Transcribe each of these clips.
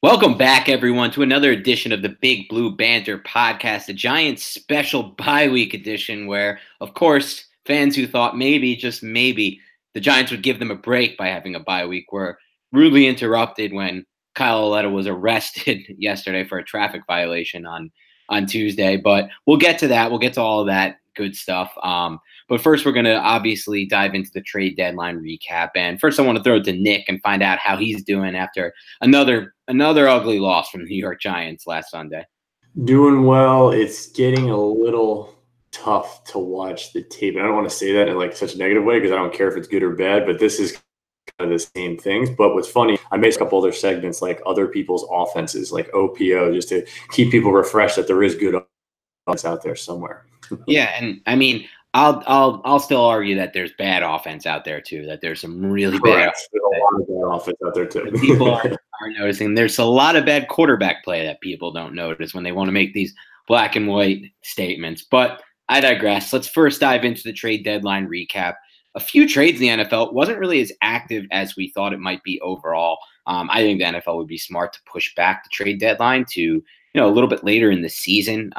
Welcome back, everyone, to another edition of the Big Blue Banter podcast, a Giants special bye week edition where, of course, fans who thought maybe, just maybe, the Giants would give them a break by having a bye week were rudely interrupted when Kyle Aletta was arrested yesterday for a traffic violation on Tuesday. But we'll get to that. We'll get to all of that good stuff. But first, we're going to obviously dive into the trade deadline recap. And first, I want to throw it to Nick and find out how he's doing after another ugly loss from the New York Giants last Sunday. Doing well. It's getting a little tough to watch the tape. And I don't want to say that in like such a negative way because I don't care if it's good or bad, but this is kind of the same things. But what's funny, I made a couple other segments like other people's offenses, like OPO, just to keep people refreshed that there is good offense out there somewhere. Yeah, and I mean, I'll still argue that there's bad offense out there too. That there's some really bad. There's a lot of bad offense out there too. People aren't noticing. There's a lot of bad quarterback play that people don't notice when they want to make these black and white statements. But I digress. Let's first dive into the trade deadline recap. A few trades in the NFL wasn't really as active as we thought it might be overall. I think the NFL would be smart to push back the trade deadline to a little bit later in the season.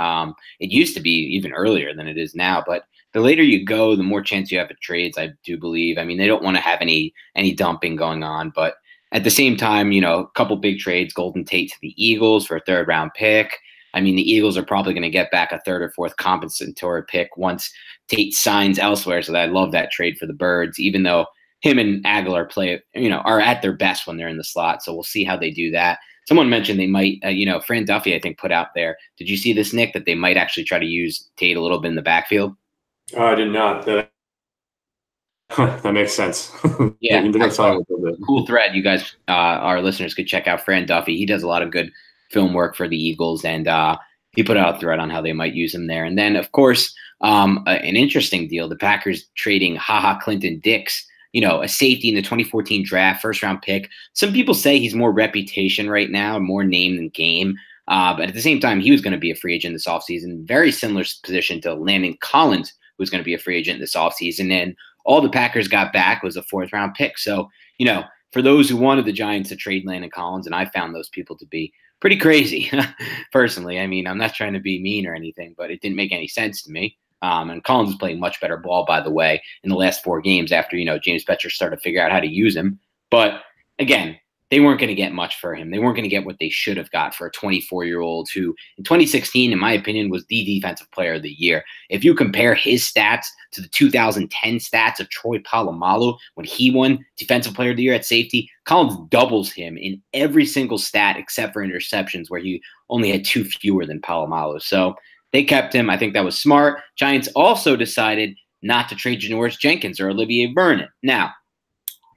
It used to be even earlier than it is now, but the later you go, the more chance you have at trades, I do believe. I mean, they don't want to have any dumping going on, but at the same time, a couple big trades, Golden Tate to the Eagles for a third-round pick. I mean, the Eagles are probably going to get back a third or fourth compensatory pick once Tate signs elsewhere, so I love that trade for the Birds, even though him and Aguilar are at their best when they're in the slot, so we'll see how they do that. Someone mentioned they might, Fran Duffy, I think, put out there. Did you see this, Nick, that they might actually try to use Tate a little bit in the backfield? I did not. That makes sense. Yeah, cool thread. You guys, our listeners, could check out Fran Duffy. He does a lot of good film work for the Eagles, and he put out a thread on how they might use him there. And then, of course, an interesting deal, the Packers trading Clinton Dix, a safety in the 2014 draft, first-round pick. Some people say he's more reputation right now, more name than game. But at the same time, he was going to be a free agent this offseason. Very similar position to Landon Collins, who was going to be a free agent this offseason. And all the Packers got back was a fourth-round pick. So, for those who wanted the Giants to trade Landon Collins, and I found those people to be pretty crazy, personally. I mean, I'm not trying to be mean or anything, but it didn't make any sense to me. And Collins is playing much better ball, by the way, in the last 4 games after, James Bettcher started to figure out how to use him. But, again, they weren't going to get much for him. They weren't going to get what they should have got for a 24-year-old who, in 2016, in my opinion, was the defensive player of the year. If you compare his stats to the 2010 stats of Troy Polamalu when he won defensive player of the year at safety, Collins doubles him in every single stat except for interceptions, where he only had 2 fewer than Polamalu. So they kept him. I think that was smart. Giants also decided not to trade Janoris Jenkins or Olivier Vernon. Now,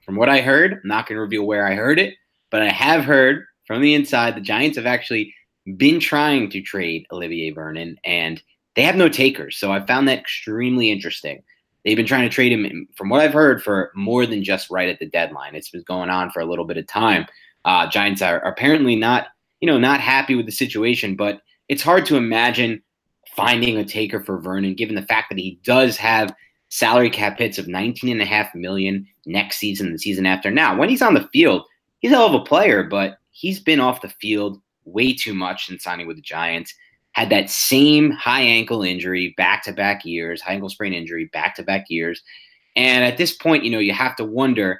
from what I heard, I'm not going to reveal where I heard it, but I have heard from the inside the Giants have actually been trying to trade Olivier Vernon, and they have no takers. So I found that extremely interesting. They've been trying to trade him, from what I've heard, for more than just right at the deadline. It's been going on for a little bit of time. Giants are apparently not happy with the situation, but it's hard to imagine finding a taker for Vernon, given the fact that he does have salary cap hits of $19.5 million next season and the season after. Now, when he's on the field, he's a hell of a player, but he's been off the field way too much since signing with the Giants. Had that same high ankle injury back-to-back years, high ankle sprain injury back-to-back years. And at this point, you have to wonder,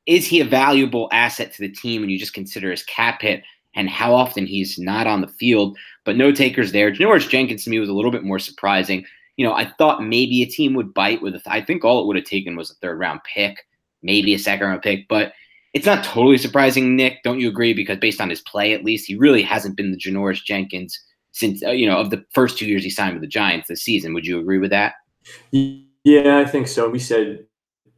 is he a valuable asset to the team when you just consider his cap hit and how often he's not on the field? But no takers there. Janoris Jenkins to me was a little bit more surprising. I thought maybe a team would bite with I think all it would have taken was a third-round pick, maybe a second-round pick, but it's not totally surprising, Nick. Don't you agree? Because based on his play, at least, he really hasn't been the Janoris Jenkins since, of the first 2 years he signed with the Giants this season. Would you agree with that? Yeah, I think so. We said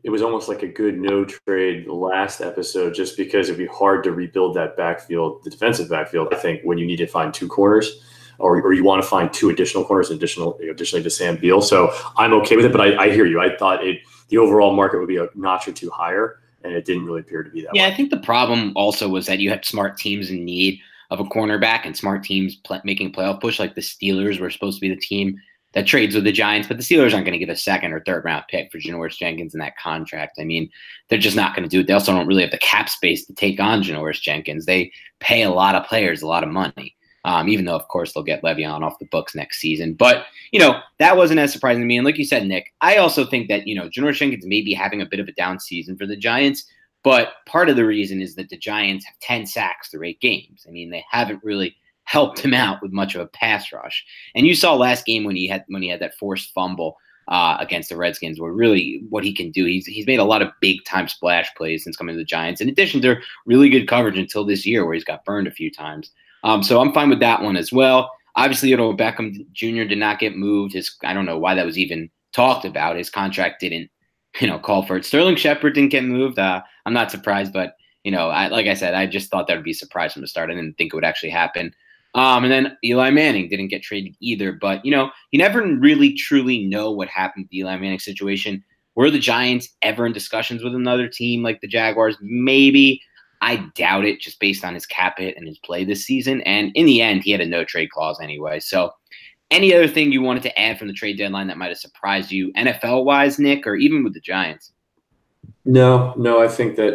it was almost like a good no trade last episode, just because it'd be hard to rebuild that backfield, the defensive backfield, I think, when you need to find 2 corners. Or you want to find 2 additional corners additionally to Sam Beal. So I'm okay with it, but I hear you. I thought the overall market would be a notch or 2 higher, and it didn't really appear to be that way. Yeah, I think the problem also was that you had smart teams in need of a cornerback and smart teams making a playoff push, like the Steelers were supposed to be the team that trades with the Giants, but the Steelers aren't going to give a second or third round pick for Janoris Jenkins in that contract. I mean, they're just not going to do it. They also don't really have the cap space to take on Janoris Jenkins. They pay a lot of players a lot of money, even though, of course, they'll get Le'Veon off the books next season. But, that wasn't as surprising to me. And like you said, Nick, I also think that, Janoris Jenkins may be having a bit of a down season for the Giants, but part of the reason is that the Giants have 10 sacks through 8 games. I mean, they haven't really helped him out with much of a pass rush. And you saw last game when he had that forced fumble against the Redskins, where really what he can do, he's made a lot of big time splash plays since coming to the Giants, in addition to really good coverage until this year where he's got burned a few times. So I'm fine with that one as well. Obviously, Beckham Jr. did not get moved. I don't know why that was even talked about. His contract didn't, call for it. Sterling Shepard didn't get moved. I'm not surprised, but like I said, I just thought that would be a surprise from the start. I didn't think it would actually happen. And then Eli Manning didn't get traded either. But, you never really truly know what happened with the Eli Manning situation. Were the Giants ever in discussions with another team like the Jaguars? Maybe. I doubt it, just based on his cap hit and his play this season. And in the end, he had a no-trade clause anyway. So any other thing you wanted to add from the trade deadline that might have surprised you, NFL-wise, Nick, or even with the Giants? No, I think that,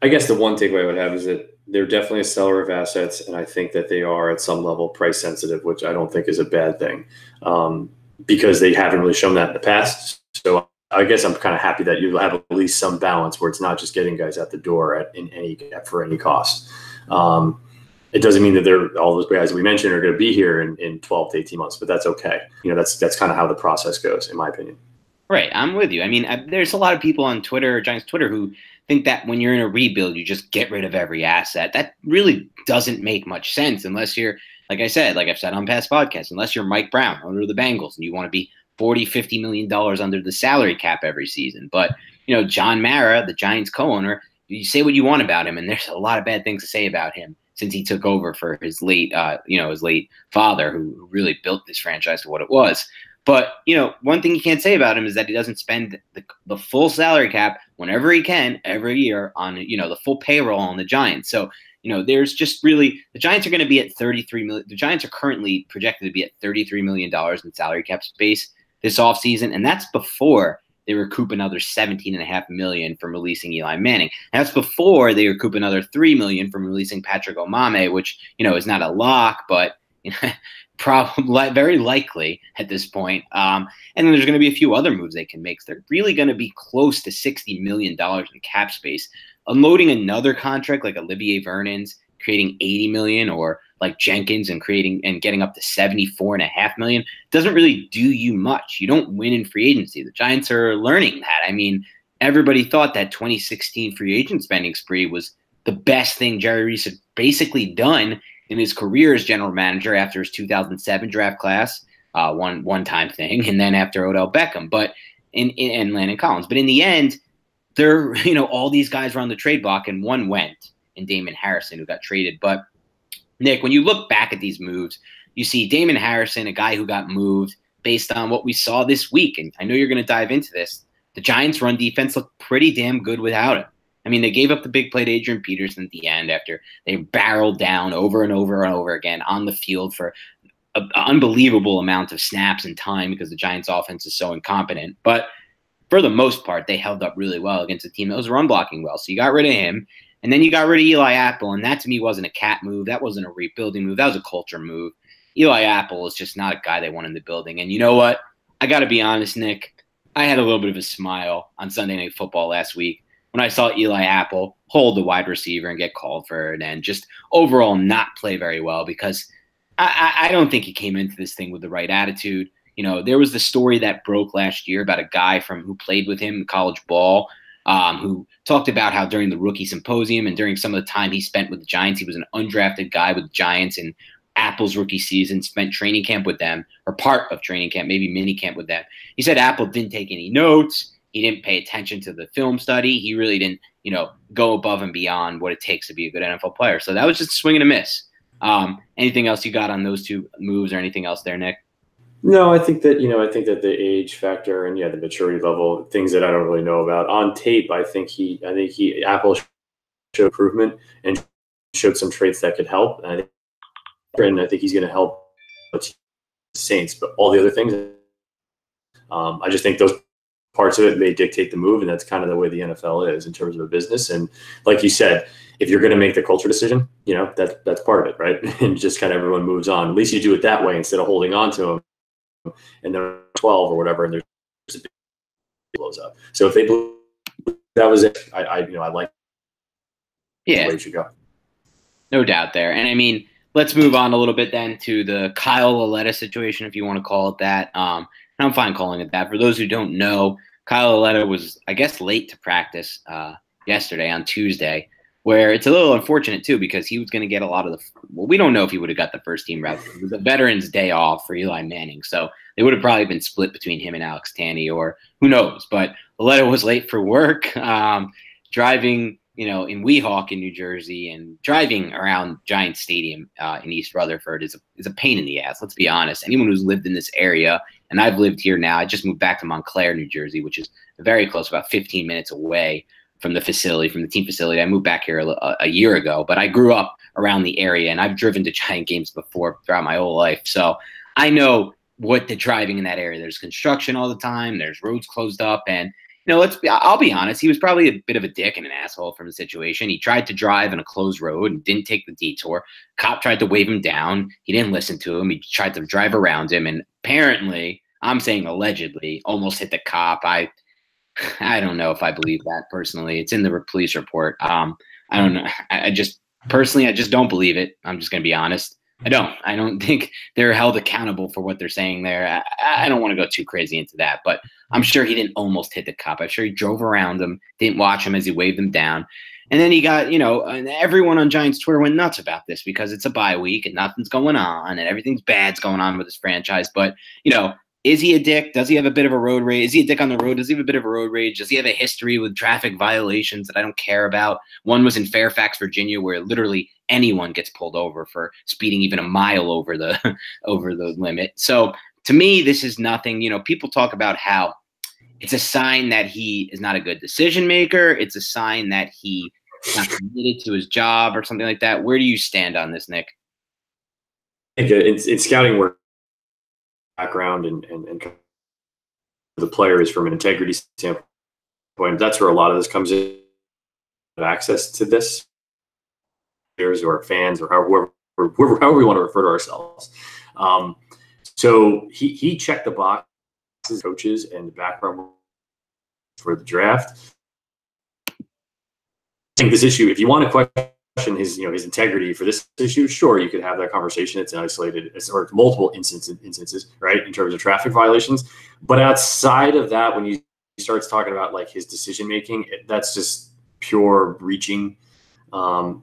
I guess the one takeaway I would have is that they're definitely a seller of assets, and I think that they are at some level price sensitive, which I don't think is a bad thing, because they haven't really shown that in the past. So I guess I'm kind of happy that you have at least some balance where it's not just getting guys out the door for any cost. It doesn't mean that all those guys we mentioned are going to be here in 12 to 18 months, but that's okay. That's kind of how the process goes, in my opinion. Right, I'm with you. I mean, there's a lot of people on Twitter, Giants Twitter, who think that when you're in a rebuild, you just get rid of every asset. That really doesn't make much sense unless you're, like I've said on past podcasts, unless you're Mike Brown under the Bengals and you want to be $40-50 million under the salary cap every season. But, John Mara, the Giants co-owner, you say what you want about him, and there's a lot of bad things to say about him since he took over for his late father, who really built this franchise to what it was. But, one thing you can't say about him is that he doesn't spend the full salary cap whenever he can every year on, the full payroll on the Giants. So, there's just really – the Giants are going to be at $33 million. The Giants are currently projected to be at $33 million in salary cap space this offseason, and that's before they recoup another $17.5 million from releasing Eli Manning. And that's before they recoup another $3 million from releasing Patrick Omameh, which, is not a lock, but probably very likely at this point. And then there's going to be a few other moves they can make. So they're really going to be close to $60 million in cap space. Unloading another contract like Olivier Vernon's, creating $80 million, or like Jenkins and getting up to $74.5 million doesn't really do you much. You don't win in free agency. The Giants are learning that. I mean, everybody thought that 2016 free agent spending spree was the best thing Jerry Reese had basically done in his career as general manager after his 2007 draft class, one-time thing, and then after Odell Beckham, and Landon Collins. But in the end, they're all these guys were on the trade block, and one went, and Damon Harrison, who got traded. But Nick, when you look back at these moves, you see Damon Harrison, a guy who got moved based on what we saw this week. And I know you're going to dive into this. The Giants' run defense looked pretty damn good without him. I mean, they gave up the big play to Adrian Peterson at the end after they barreled down over and over and over again on the field for an unbelievable amount of snaps and time because the Giants' offense is so incompetent. But for the most part, they held up really well against a team that was run blocking well. So you got rid of him. And then you got rid of Eli Apple, and that to me wasn't a cat move. That wasn't a rebuilding move. That was a culture move. Eli Apple is just not a guy they want in the building. And you know what? I got to be honest, Nick. I had a little bit of a smile on Sunday Night Football last week when I saw Eli Apple hold the wide receiver and get called for it and just overall not play very well, because I don't think he came into this thing with the right attitude. There was the story that broke last year about a guy who played with him in college ball, who talked about how during the rookie symposium and during some of the time he spent with the Giants, he was an undrafted guy with the Giants in Apple's rookie season, spent training camp with them, or part of training camp, maybe mini camp with them. He said Apple didn't take any notes. He didn't pay attention to the film study. He really didn't, go above and beyond what it takes to be a good NFL player. So that was just a swing and a miss. Anything else you got on those two moves, or anything else there, Nick? No, I think that the age factor and the maturity level, things that I don't really know about on tape. I think Apple showed improvement and showed some traits that could help. And I think he's going to help Saints, but all the other things, I just think those parts of it may dictate the move, and that's kind of the way the NFL is in terms of a business. And like you said, if you're going to make the culture decision, that's part of it, right? And just kind of everyone moves on. At least you do it that way instead of holding on to them and they're 12 or whatever, and there's a big blows up. So if they blew, that was it. I like the way it should go. No doubt there. And I mean, let's move on a little bit then to the Kyle Lauletta situation, if you want to call it that. And I'm fine calling it that. For those who don't know, Kyle Lauletta was, I guess, late to practice yesterday on Tuesday, where it's a little unfortunate, too, because he was going to get a lot of we don't know if he would have got the first team route. It was a veteran's day off for Eli Manning. So they would have probably been split between him and Alex Tanney, or who knows. But Lauletta was late for work, driving in Weehawken in New Jersey, and driving around Giants Stadium in East Rutherford is a pain in the ass. Let's be honest. Anyone who's lived in this area, and I've lived here now, I just moved back to Montclair, New Jersey, which is very close, about 15 minutes away from the facility, from the team facility. I moved back here a year ago, but I grew up around the area, and I've driven to Giant games before throughout my whole life. So I know what the driving in that area. There's construction all the time. There's roads closed up, and I'll be honest, he was probably a bit of a dick and an asshole from the situation. He tried to drive in a closed road and didn't take the detour. Cop tried to wave him down. He didn't listen to him. He tried to drive around him, and apparently, I'm saying allegedly, almost hit the cop. I don't know if I believe that personally. It's in the police report. I don't know. I just don't believe it. I'm just going to be honest. I don't think they're held accountable for what they're saying there. I don't want to go too crazy into that, but I'm sure he didn't almost hit the cop. I'm sure he drove around him, didn't watch him as he waved him down. And then he got, and everyone on Giants Twitter went nuts about this because it's a bye week and nothing's going on and everything's bad's going on with his franchise. But, is he a dick? Does he have a bit of a road rage? Is he a dick on the road? Does he have a bit of a road rage? Does he have a history with traffic violations that I don't care about? One was in Fairfax, Virginia, where literally anyone gets pulled over for speeding even a mile over the limit. So to me, this is nothing. People talk about how it's a sign that he is not a good decision maker. It's a sign that he's not committed to his job or something like that. Where do you stand on this, Nick? I think in scouting work, background and the player is from an integrity standpoint. That's where a lot of this comes in. Access to this, players or fans or however we want to refer to ourselves. So he checked the boxes, coaches, and the background for the draft. I think this issue, if you want to question his integrity for this issue, sure, you could have that conversation. It's an isolated or multiple instances, right, in terms of traffic violations. But outside of that, when you starts talking about like his decision making, that's just pure reaching. Again,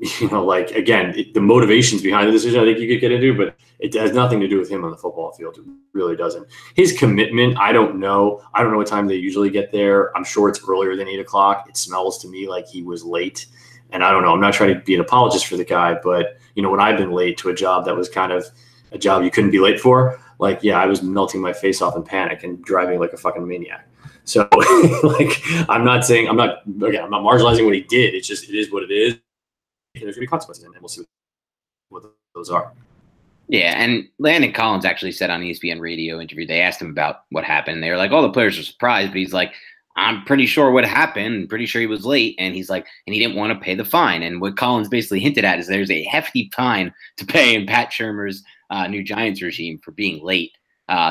the motivations behind the decision, I think you could get into, but it has nothing to do with him on the football field. It really doesn't. His commitment, I don't know what time they usually get there. I'm sure it's earlier than 8 o'clock. It smells to me like he was late. And I don't know, I'm not trying to be an apologist for the guy, but when I've been late to a job that was kind of a job you couldn't be late for, I was melting my face off in panic and driving like a fucking maniac. So I'm not marginalizing what he did. It's just, it is what it is. And there's gonna be consequences, and we'll see what those are. Yeah, and Landon Collins actually said on ESPN radio interview, they asked him about what happened. They were like, the players are surprised, but he's like, I'm pretty sure what happened. I'm pretty sure he was late. And he's like, and he didn't want to pay the fine. And what Collins basically hinted at is there's a hefty fine to pay in Pat Shurmur's new Giants regime for being late.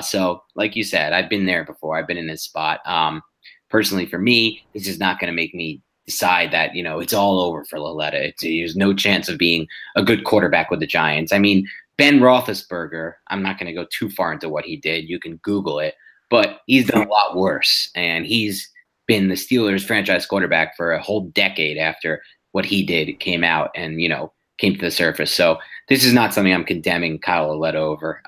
So like you said, I've been there before. I've been in this spot. Personally, for me, this is not going to make me decide that, it's all over for Lauletta. There's no chance of being a good quarterback with the Giants. I mean, Ben Roethlisberger, I'm not going to go too far into what he did. You can Google it. But he's done a lot worse. And he's been the Steelers franchise quarterback for a whole decade after what he did came out and, came to the surface. So this is not something I'm condemning Kyle Lauletta over.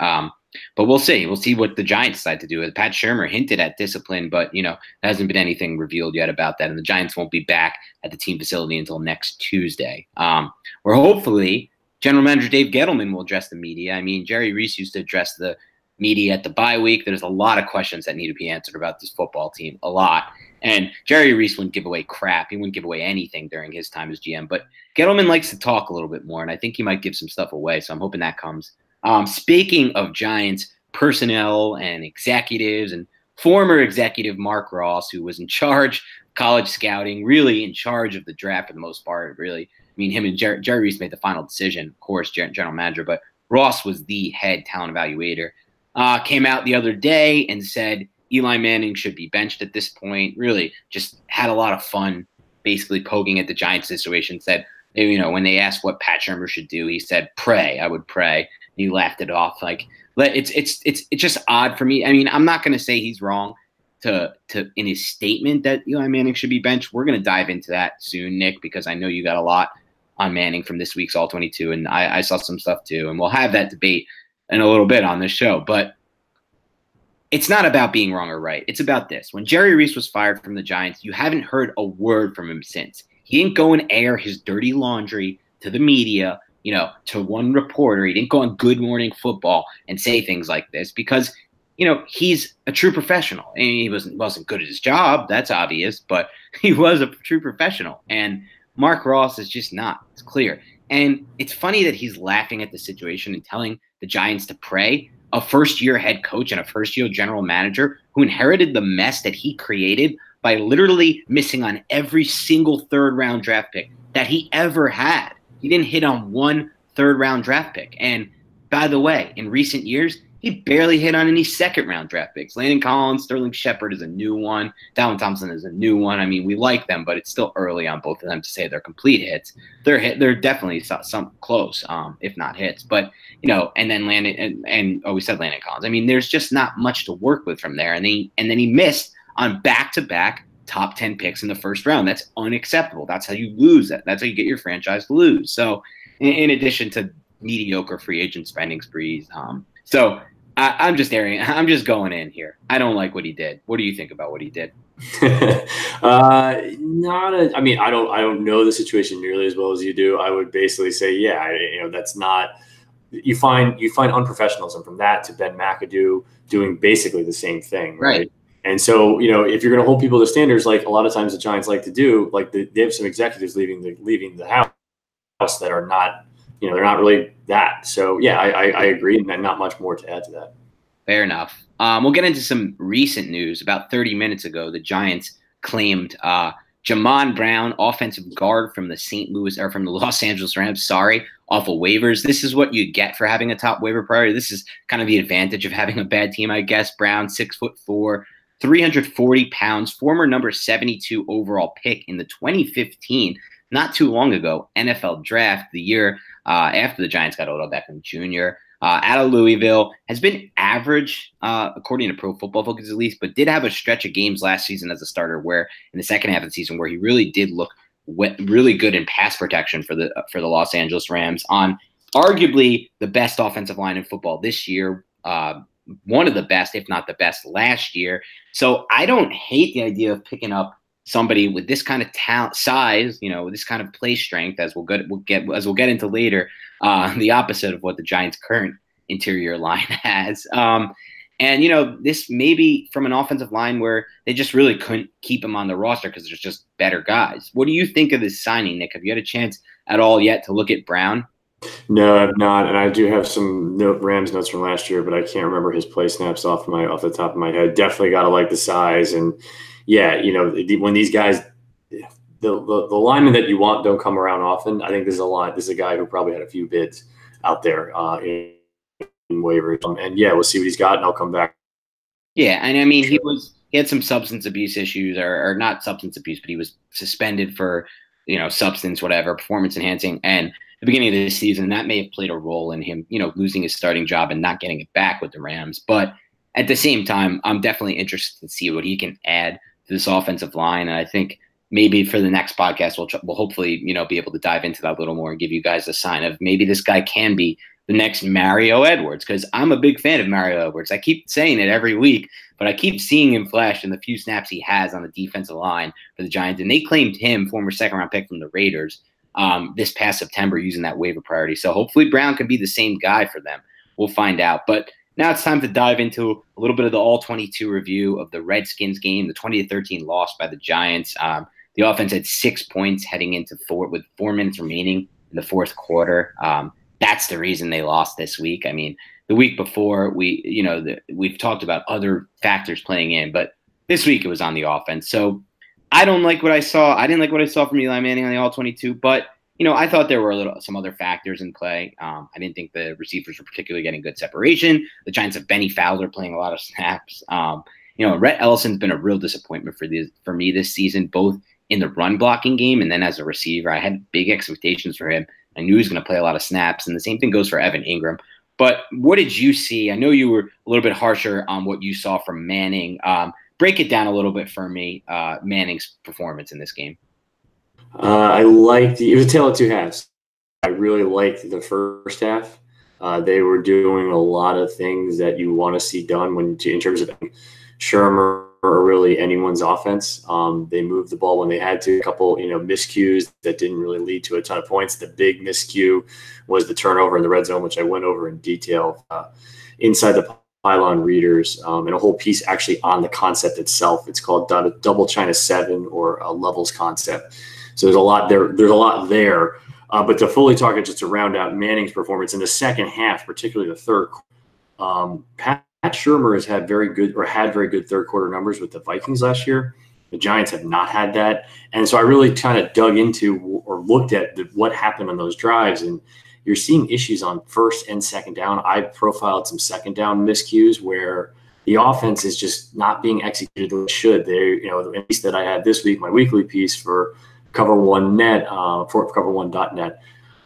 But we'll see. We'll see what the Giants decide to do. Pat Shurmur hinted at discipline, but, there hasn't been anything revealed yet about that. And the Giants won't be back at the team facility until next Tuesday. Where hopefully General Manager Dave Gettleman will address the media. I mean, Jerry Reese used to address the media at the bye week. There's a lot of questions that need to be answered about this football team, a lot. And Jerry Reese wouldn't give away crap. He wouldn't give away anything during his time as GM. But Gettleman likes to talk a little bit more, and I think he might give some stuff away. So I'm hoping that comes. Speaking of Giants, personnel and executives, and former executive Mark Ross, who was in charge of college scouting, really in charge of the draft for the most part, really. I mean, him and Jerry Reese made the final decision, of course, general manager, but Ross was the head talent evaluator. Came out the other day and said Eli Manning should be benched at this point. Really just had a lot of fun basically poking at the Giants situation. Said, you know, when they asked what Pat Shurmur should do, he said, pray. I would pray. And he laughed it off. Like, it's just odd for me. I mean, I'm not going to say he's wrong to in his statement that Eli Manning should be benched. We're going to dive into that soon, Nick, because I know you got a lot on Manning from this week's All 22, and I saw some stuff too, and we'll have that debate in a little bit on this show. But it's not about being wrong or right. It's about this. When Jerry Reese was fired from the Giants, you haven't heard a word from him since. He didn't go and air his dirty laundry to the media, you know, to one reporter. He didn't go on Good Morning Football and say things like this because, you know, he's a true professional. And he wasn't good at his job. That's obvious, but he was a true professional. And Mark Ross is just not. It's clear. And it's funny that he's laughing at the situation and telling the Giants to pray. A first-year head coach and a first-year general manager who inherited the mess that he created by literally missing on every single third-round draft pick that he ever had. He didn't hit on one third-round draft pick. And by the way, in recent years, he barely hit on any second-round draft picks. Landon Collins, Sterling Shepard is a new one. Dalvin Thompson is a new one. I mean, we like them, but it's still early on both of them to say they're complete hits. They're definitely some close, if not hits. But, you know, and then Landon we said Landon Collins. I mean, there's just not much to work with from there. And then he missed on back-to-back top 10 picks in the first round. That's unacceptable. That's how you lose that. That's how you get your franchise to lose. So in addition to mediocre free agent spending sprees, so I'm just going in here. I don't like what he did. What do you think about what he did? I mean, I don't know the situation nearly as well as you do. I would basically say, yeah, you know, that's not. You find unprofessionalism from that to Ben McAdoo doing basically the same thing, right? And so, you know, if you're going to hold people to standards, like a lot of times the Giants like to do, like they have some executives leaving the house that are not. You know, they're not really that. So, yeah, I agree, and not much more to add to that. Fair enough. We'll get into some recent news. About 30 minutes ago, the Giants claimed Jamon Brown, offensive guard from the Los Angeles Rams, off of waivers. This is what you get for having a top waiver priority. This is kind of the advantage of having a bad team, I guess. Brown, 6'4", 340 pounds, former number 72 overall pick in the 2015, not too long ago, NFL draft, the year after the Giants got Odell Beckham Jr., out of Louisville, has been average, according to Pro Football Focus at least, but did have a stretch of games last season as a starter where in the second half of the season where he really did look really good in pass protection for the Los Angeles Rams on arguably the best offensive line in football this year, one of the best, if not the best, last year. So I don't hate the idea of picking up somebody with this kind of talent, size, you know, with this kind of play strength, as we'll get into later, the opposite of what the Giants' current interior line has. And, you know, this may be from an offensive line where they just really couldn't keep him on the roster because there's just better guys. What do you think of this signing, Nick? Have you had a chance at all yet to look at Brown? No, I've not, and I do have some Rams notes from last year, but I can't remember his play snaps off the top of my head. Definitely got to like the size, and yeah, you know, when these guys, the linemen that you want don't come around often. I think this is a guy who probably had a few bids out there in waivers, and yeah, we'll see what he's got, and I'll come back. Yeah, and I mean, he had some substance abuse issues, or not substance abuse, but he was suspended for, you know, substance, whatever, performance enhancing, and the beginning of this season, that may have played a role in him, you know, losing his starting job and not getting it back with the Rams. But at the same time, I'm definitely interested to see what he can add to this offensive line. And I think maybe for the next podcast, we'll hopefully, you know, be able to dive into that a little more and give you guys a sign of maybe this guy can be the next Mario Edwards, because I'm a big fan of Mario Edwards. I keep saying it every week, but I keep seeing him flash in the few snaps he has on the defensive line for the Giants. And they claimed him, former second-round pick from the Raiders, this past September using that waiver priority. So hopefully Brown can be the same guy for them. We'll find out. But now it's time to dive into a little bit of the all-22 review of the Redskins game, the 20-13 loss by the Giants. The offense had 6 points heading into with 4 minutes remaining in the fourth quarter. that's the reason they lost this week. I mean, the week before we've talked about other factors playing in, but this week it was on the offense. So I don't like what I saw. I didn't like what I saw from Eli Manning on the All-22, but I thought there were some other factors in play. I didn't think the receivers were particularly getting good separation. The Giants have Benny Fowler playing a lot of snaps. Rhett Ellison's been a real disappointment for me this season, both in the run blocking game and then as a receiver. I had big expectations for him. I knew he was going to play a lot of snaps, and the same thing goes for Evan Ingram. But what did you see? I know you were a little bit harsher on what you saw from Manning. Break it down a little bit for me, Manning's performance in this game. I liked it was a tale of two halves. I really liked the first half. They were doing a lot of things that you want to see done in terms of Shurmur or really anyone's offense. They moved the ball when they had to. A couple, miscues that didn't really lead to a ton of points. The big miscue was the turnover in the red zone, which I went over in detail inside the pylon readers, and a whole piece actually on the concept itself. It's called double China 7 or a levels concept. So there's a lot there. There's a lot there. But to fully talk it, just to round out Manning's performance in the second half, particularly the third, Pat Shurmur had very good third quarter numbers with the Vikings last year. The Giants have not had that. And so I really kind of dug into or looked at what happened on those drives. And you're seeing issues on first and second down. I profiled some second down miscues where the offense is just not being executed the way it should. At least that I had this week, my weekly piece for Cover One Net, for cover1.net.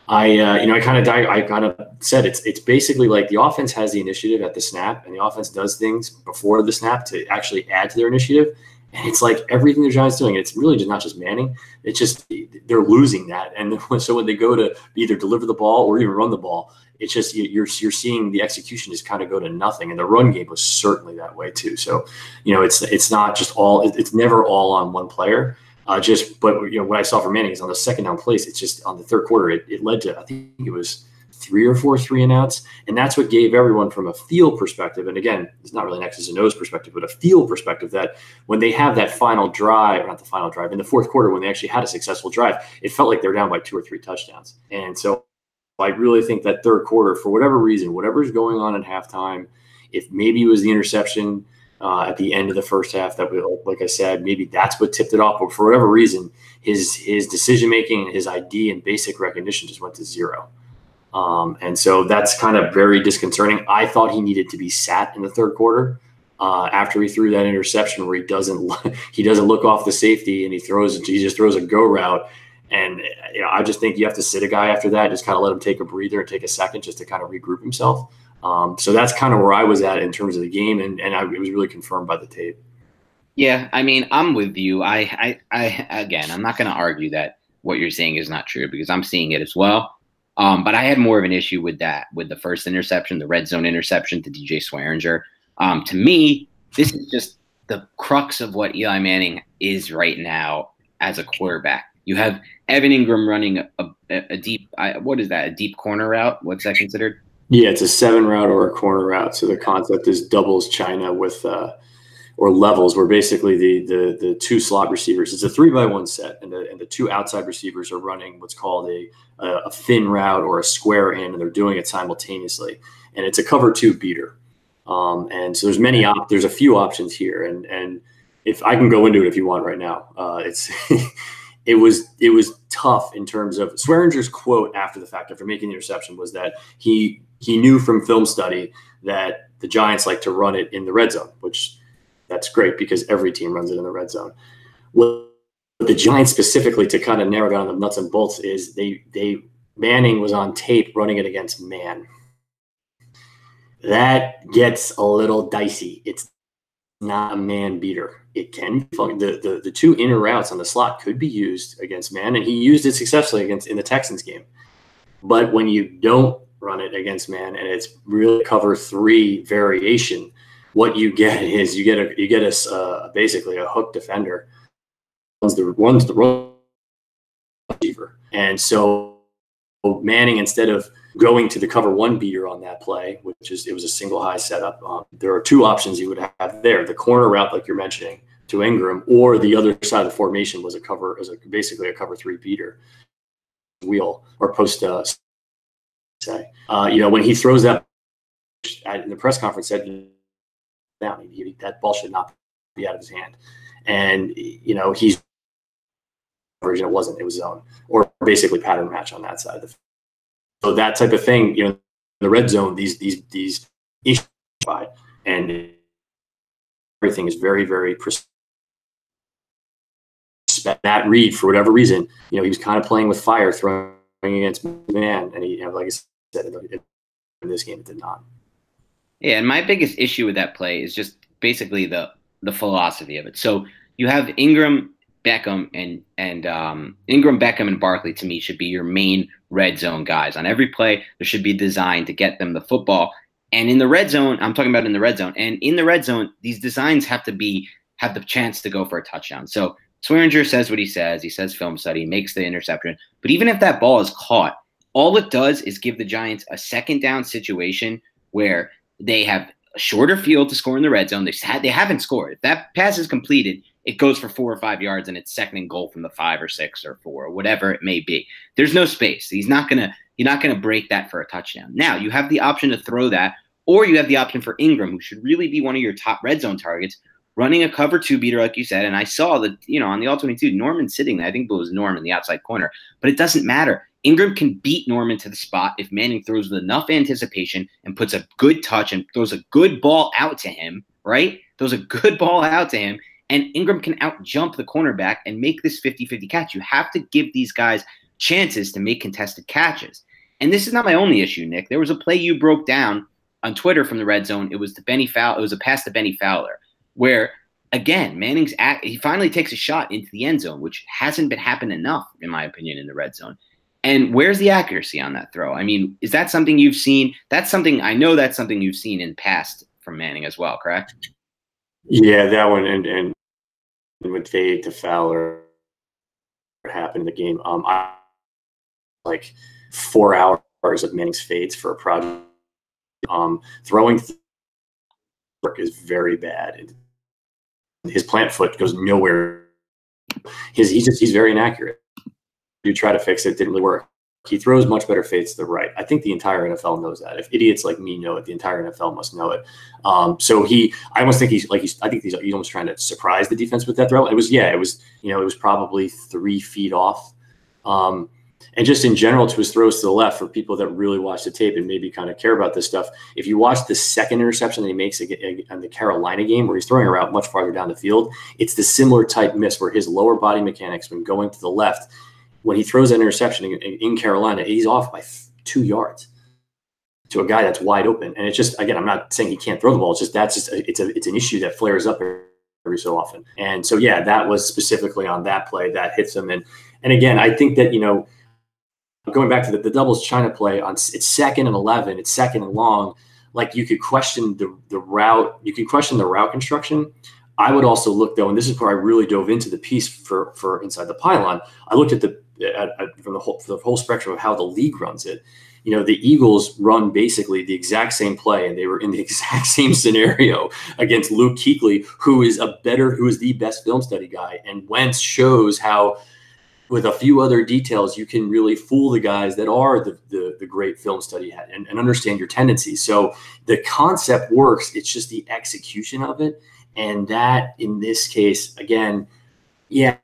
I kind of said it's basically like the offense has the initiative at the snap, and the offense does things before the snap to actually add to their initiative. And it's like everything the Giants doing, it's really just not just Manning. It's just they're losing that. And so when they go to either deliver the ball or even run the ball, it's just you're seeing the execution just kind of go to nothing. And the run game was certainly that way too. So it's not just it's never all on one player. But what I saw from Manning is on the second down plays, it's just on the third quarter, it led to, I think it was 3 or 4 3-and-outs. And that's what gave everyone from a feel perspective. And again, it's not really an X's and O's perspective, but a feel perspective that when they have that final drive, or not the final drive, in the fourth quarter, when they actually had a successful drive, it felt like they're down by 2 or 3 touchdowns. And so I really think that third quarter, for whatever reason, whatever's going on at halftime, if maybe it was the interception, at the end of the first half that like I said, maybe that's what tipped it off. But for whatever reason, his decision-making and his ID and basic recognition just went to 0. And so that's kind of very disconcerting. I thought he needed to be sat in the third quarter after he threw that interception where he doesn't look off the safety and he just throws a go route. And I just think you have to sit a guy after that, just kind of let him take a breather and take a second just to kind of regroup himself. So that's kind of where I was at in terms of the game, and it was really confirmed by the tape. Yeah, I mean, I'm with you. I again, I'm not going to argue that what you're saying is not true because I'm seeing it as well. But I had more of an issue with the first interception, the red zone interception to DJ Swearinger. To me, this is just the crux of what Eli Manning is right now as a quarterback. You have Evan Ingram running a deep, what is that, a deep corner route? What's that considered? Yeah, it's a 7 route or a corner route. So the concept is doubles China with or levels, where basically the 2 slot receivers. It's a 3-by-1 set, and the 2 outside receivers are running what's called a thin route or a square in, and they're doing it simultaneously. And it's a cover 2 beater. And so there's a few options here, and if I can go into it if you want right now, it was tough in terms of Swearinger's quote after the fact, after making the interception, was that he knew from film study that the Giants like to run it in the red zone, which that's great because every team runs it in the red zone. What the Giants specifically, to kind of narrow down the nuts and bolts, is Manning was on tape running it against man. That gets a little dicey. It's not a man beater. It can be the 2 inner routes on the slot could be used against man, and he used it successfully in the Texans game. But when you don't run it against man and it's really cover 3 variation, what you get is you get basically a hook defender runs the run receiver. And so Manning, instead of going to the cover 1 beater on that play, it was a single high setup, there are 2 options you would have there: the corner route, like you're mentioning, to Ingram, or the other side of the formation was basically a cover 3 beater wheel or post say. When he throws that in the press conference, said down, that ball should not be out of his hand, and he's version. It wasn't. It was zone or basically pattern match on that side. So that type of thing, the red zone, these issues, and everything is very, very precise. Matt Reed, for whatever reason, he was kind of playing with fire, throwing against man, and he, like I said, in this game, it did not. Yeah, and my biggest issue with that play is just basically the philosophy of it. So you have Ingram, Beckham, and Ingram, Beckham, and Barkley, to me, should be your main red zone guys. On every play, there should be designed to get them the football. And in the red zone, I'm talking about in the red zone. And in the red zone, these designs have the chance to go for a touchdown. So Swearinger says what he says. He says film study, makes the interception. But even if that ball is caught, all it does is give the Giants a second down situation where they have a shorter field to score in the red zone. They haven't scored. If that pass is completed, it goes for 4 or 5 yards, and it's second and goal from the 5 or 6 or 4, or whatever it may be. There's no space. You're not gonna break that for a touchdown. Now you have the option to throw that, or you have the option for Ingram, who should really be one of your top red zone targets, running a cover 2 beater, like you said. And I saw that, on the all-22, Norman sitting there. I think it was Norman, the outside corner. But it doesn't matter. Ingram can beat Norman to the spot if Manning throws with enough anticipation and puts a good touch and throws a good ball out to him, right? Throws a good ball out to him, and Ingram can out-jump the cornerback and make this 50-50 catch. You have to give these guys chances to make contested catches. And this is not my only issue, Nick. There was a play you broke down on Twitter from the red zone. It was it was a pass to Benny Fowler, where, again, he finally takes a shot into the end zone, which hasn't been happening enough, in my opinion, in the red zone. And where's the accuracy on that throw? I mean, is that something you've seen? I know that's something you've seen in past from Manning as well, correct? Yeah, that one and with fade to Fowler happened in the game. I like 4 hours of Manning's fades for a project. Throwing work is very bad. His plant foot goes nowhere. He's very inaccurate. You try to fix it, didn't really work. He throws much better fades to the right. I think the entire NFL knows that. If idiots like me know it, the entire NFL must know it. I almost think he's almost trying to surprise the defense with that throw. It was probably 3 feet off. And just in general, to his throws to the left, for people that really watch the tape and maybe kind of care about this stuff, if you watch the second interception that he makes in the Carolina game, where he's throwing a route much farther down the field, it's the similar type miss where his lower body mechanics, when going to the left, when he throws an interception in Carolina, he's off by 2 yards to a guy that's wide open. And it's just, again, I'm not saying he can't throw the ball. It's just it's an issue that flares up every so often. And so, yeah, that was specifically on that play that hits him. And again, I think that, going back to the doubles China play, it's 2nd and 11, it's 2nd and long. Like, you could question the route. You could question the route construction. I would also look, though, and this is where I really dove into the piece for Inside the Pylon. I looked at from the whole spectrum of how the league runs it. The Eagles run basically the exact same play, and they were in the exact same scenario against Luke Kuechly, who is the best film study guy. And Wentz shows how, with a few other details, you can really fool the guys that are the great film study and understand your tendencies. So the concept works. It's just the execution of it. And that, in this case, again, yeah,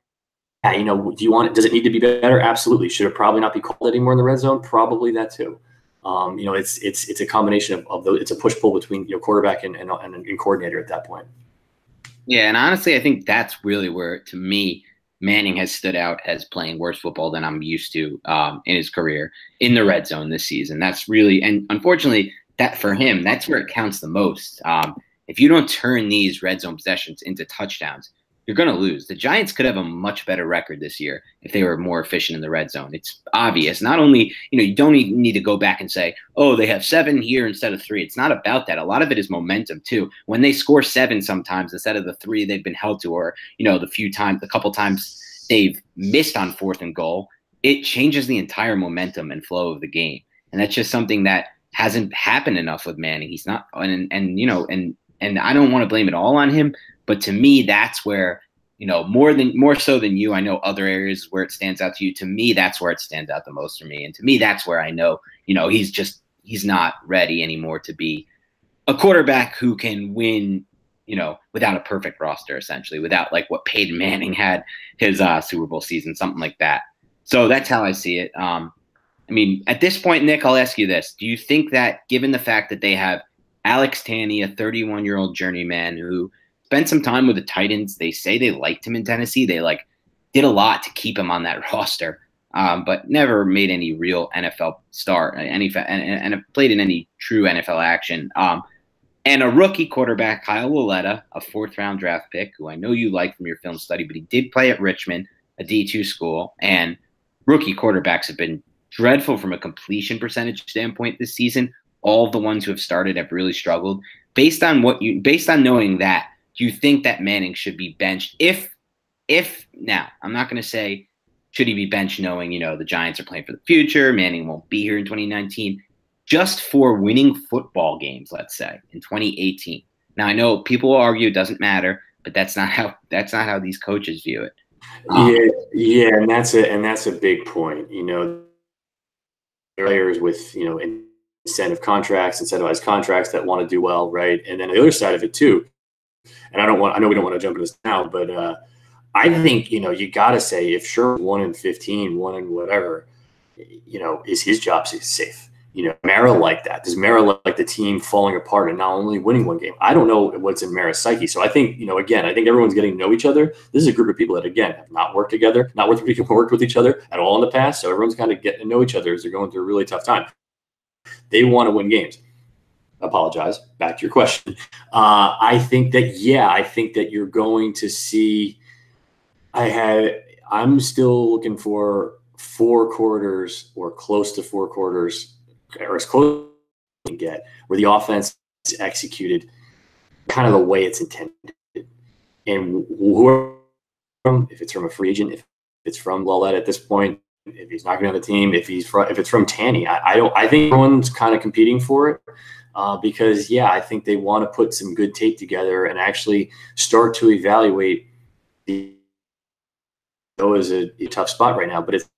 do you want it? Does it need to be better? Absolutely. Should it probably not be called anymore in the red zone? Probably that too. It's a combination of those. It's a push pull between quarterback and coordinator at that point. Yeah, and honestly, I think that's really where, to me, Manning has stood out as playing worse football than I'm used to in his career in the red zone this season. That's really, and unfortunately, that for him, that's where it counts the most. If you don't turn these red zone possessions into touchdowns, you're going to lose. The Giants could have a much better record this year if they were more efficient in the red zone. It's obvious. Not only, you don't need to go back and say, oh, they have 7 here instead of 3. It's not about that. A lot of it is momentum too. When they score 7 sometimes instead of the 3 they've been held to, or, the couple times they've missed on 4th and goal, it changes the entire momentum and flow of the game. And that's just something that hasn't happened enough with Manning. He's not, and I don't want to blame it all on him, but to me, that's where more so than you. I know other areas where it stands out to you. To me, that's where it stands out the most for me. And to me, that's where I know, he's not ready anymore to be a quarterback who can win, without a perfect roster, essentially, without like what Peyton Manning had his Super Bowl season, something like that. So that's how I see it. At this point, Nick, I'll ask you this. Do you think that given the fact that they have Alex Tanney, a 31-year-old journeyman who spent some time with the Titans, they say they liked him in Tennessee. They did a lot to keep him on that roster, but never made any real NFL start, and played in any true NFL action. And a rookie quarterback, Kyle Lauletta, a 4th-round draft pick, who I know you like from your film study, but he did play at Richmond, a D2 school, and rookie quarterbacks have been dreadful from a completion percentage standpoint this season. All of the ones who have started have really struggled. Based on knowing that, do you think that Manning should be benched? Now, I'm not going to say should he be benched knowing, the Giants are playing for the future, Manning won't be here in 2019, just for winning football games, let's say, in 2018. Now, I know people will argue it doesn't matter, but that's not how these coaches view it. Yeah, and that's a big point. Players with incentivized contracts that want to do well, right? And then the other side of it too. And I know we don't want to jump into this now, but I think you got to say if Sherman's 1-15, 1 and whatever, is his job safe? Mara like that? Does Mara like the team falling apart and not only winning one game? I don't know what's in Mara's psyche. So I think, again, I think everyone's getting to know each other. This is a group of people that, again, have not worked together, not worked with each other at all in the past. So everyone's kind of getting to know each other as they're going through a really tough time. They want to win games. Apologize. Back to your question. I think that you're going to see. I'm still looking for 4 quarters or close to 4 quarters, or as close as you can get, where the offense is executed kind of the way it's intended. And if it's from a free agent, if it's from Lauletta at this point, if he's not going to be on the team, if it's from Tanney, I think everyone's kind of competing for it because I think they want to put some good tape together and actually start to evaluate is a tough spot right now, but it's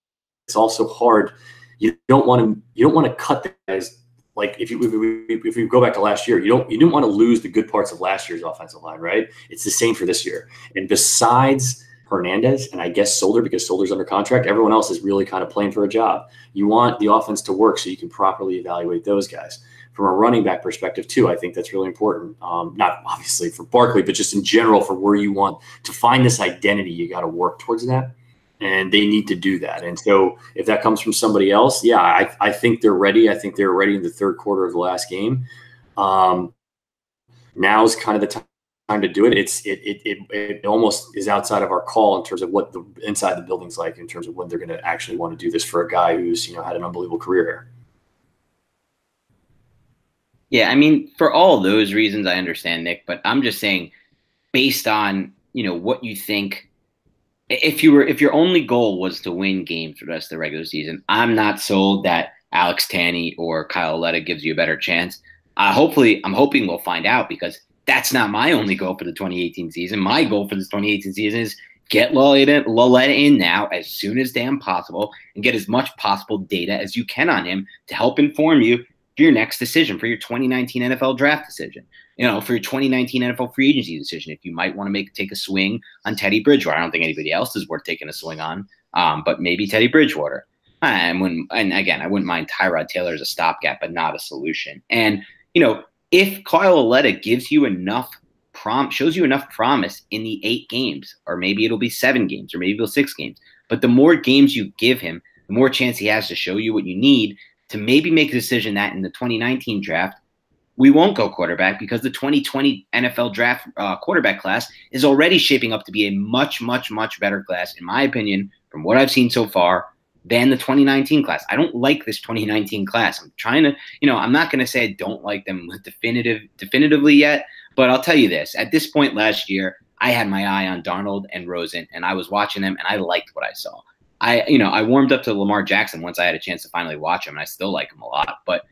also hard. You don't want to cut the guys. Like if we go back to last year, you didn't want to lose the good parts of last year's offensive line, right? It's the same for this year. And besides Hernandez and I guess Solder, because Solder's under contract, everyone else is really kind of playing for a job. You want the offense to work so you can properly evaluate those guys. From a running back perspective too, I think that's really important. Not obviously for Barkley, but just in general for where you want to find this identity, you got to work towards that. And they need to do that. And so if that comes from somebody else, I think they're ready. I think they were ready in the 3rd quarter of the last game. Now's kind of the time to do it. It almost is outside of our call in terms of what the inside the building's like in terms of when they're going to actually want to do this for a guy who's had an unbelievable career here. Yeah, for all those reasons, I understand, Nick, but I'm just saying based on, what you think. If your only goal was to win games for the rest of the regular season, I'm not sold that Alex Tanney or Kyle Lauletta gives you a better chance. I'm hoping we'll find out because that's not my only goal for the 2018 season. My goal for this 2018 season is get Lauletta in now as soon as damn possible and get as much possible data as you can on him to help inform you for your next decision, for your 2019 NFL draft decision. For your 2019 NFL free agency decision, if you might want to take a swing on Teddy Bridgewater. I don't think anybody else is worth taking a swing on, but maybe Teddy Bridgewater. And again, I wouldn't mind Tyrod Taylor as a stopgap, but not a solution. And, if Kyle Lauletta gives you shows you enough promise in the 8 games, or maybe it'll be 7 games, or maybe it'll 6 games, but the more games you give him, the more chance he has to show you what you need to maybe make a decision that in the 2019 draft, we won't go quarterback because the 2020 NFL draft quarterback class is already shaping up to be a much, much, much better class, in my opinion, from what I've seen so far, than the 2019 class. I don't like this 2019 class. I'm trying to, I'm not going to say I don't like them definitively yet, but I'll tell you this. At this point last year, I had my eye on Darnold and Rosen, and I was watching them, and I liked what I saw. I warmed up to Lamar Jackson once I had a chance to finally watch him, and I still like him a lot, but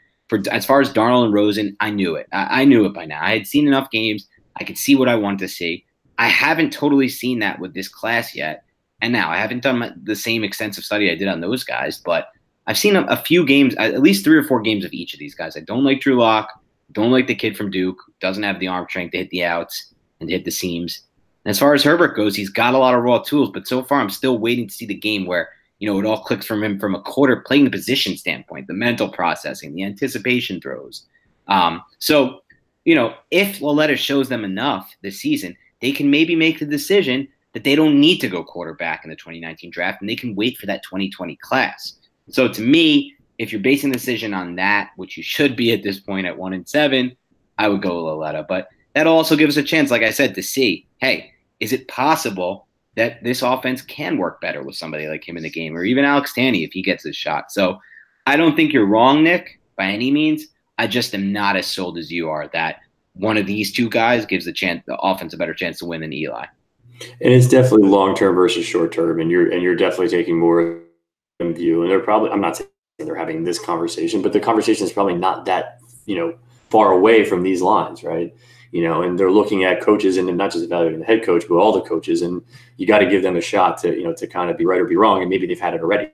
as far as Darnold and Rosen, I knew it. I knew it by now. I had seen enough games. I could see what I wanted to see. I haven't totally seen that with this class yet. And now I haven't done the same extensive study I did on those guys, but I've seen a few games, at least 3 or 4 games of each of these guys. I don't like Drew Lock. Don't like the kid from Duke. Doesn't have the arm strength to hit the outs and to hit the seams. And as far as Herbert goes, he's got a lot of raw tools, but so far I'm still waiting to see the game where, it all clicks from him from a quarter playing the position standpoint, the mental processing, the anticipation throws. So, if Lauletta shows them enough this season, they can maybe make the decision that they don't need to go quarterback in the 2019 draft, and they can wait for that 2020 class. So to me, if you're basing the decision on that, which you should be at this point at 1-7, I would go Lauletta. But that'll also give us a chance, like I said, to see, hey, is it possible that this offense can work better with somebody like him in the game, or even Alex Tanney if he gets his shot? So I don't think you're wrong, Nick, by any means. I just am not as sold as you are that one of these two guys gives the offense a better chance to win than Eli. And it's definitely long-term versus short-term, and you're definitely taking more of view. And they're probably, I'm not saying they're having this conversation, but the conversation is probably not that, far away from these lines, right? And they're looking at coaches and not just evaluating the head coach, but all the coaches, and you got to give them a shot to, to kind of be right or be wrong. And maybe they've had it already.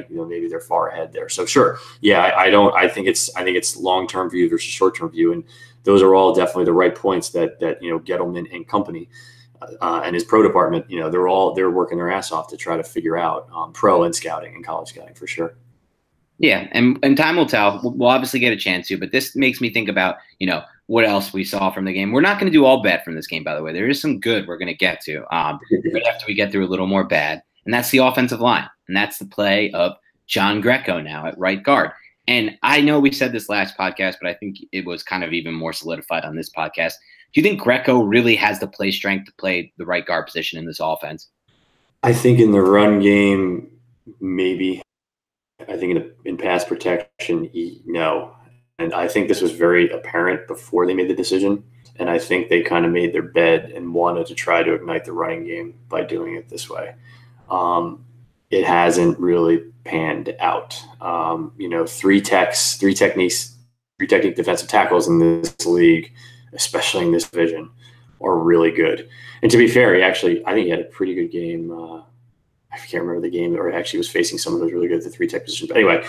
Maybe they're far ahead there. So sure. Yeah, I think it's long-term view versus short-term view. And those are all definitely the right points that Gettleman and company and his pro department, they're working their ass off to try to figure out pro and scouting and college scouting for sure. Yeah. And time will tell. We'll obviously get a chance to, but this makes me think about, what else we saw from the game. We're not going to do all bad from this game, by the way. There is some good we're going to get to right after we get through a little more bad. And that's the offensive line. And that's the play of John Greco now at right guard. And I know we said this last podcast, but I think it was kind of even more solidified on this podcast. Do you think Greco really has the play strength to play the right guard position in this offense? I think in the run game, maybe. I think in pass protection, no. And I think this was very apparent before they made the decision. And I think they kind of made their bed and wanted to try to ignite the running game by doing it this way. It hasn't really panned out. 3 technique defensive tackles in this league, especially in this division, are really good. And to be fair, I think he had a pretty good game. I can't remember the game, or actually was facing someone who was really good at the 3 tech position. But anyway,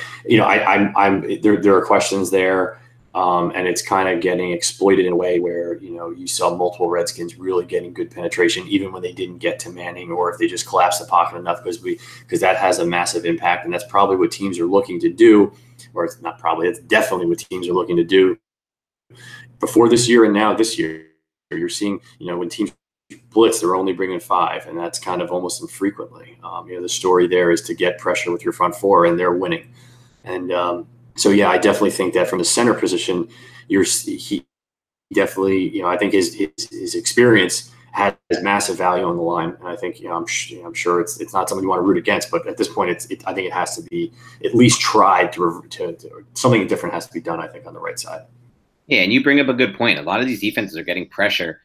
there are questions there, and it's kind of getting exploited in a way where you saw multiple Redskins really getting good penetration, even when they didn't get to Manning, or if they just collapsed the pocket enough, because that has a massive impact, and that's probably what teams are looking to do, or it's not probably, it's definitely what teams are looking to do before this year and now this year. You're seeing, when teams blitz, they're only bringing 5, and that's kind of almost infrequently. The story there is to get pressure with your front 4, and they're winning. And so, yeah, I definitely think that from the center position, he definitely, I think his experience has massive value on the line. And I think, I'm sure it's not something you want to root against, but at this point, I think it has to be at least tried to something different has to be done, I think, on the right side. Yeah, and you bring up a good point. A lot of these defenses are getting pressure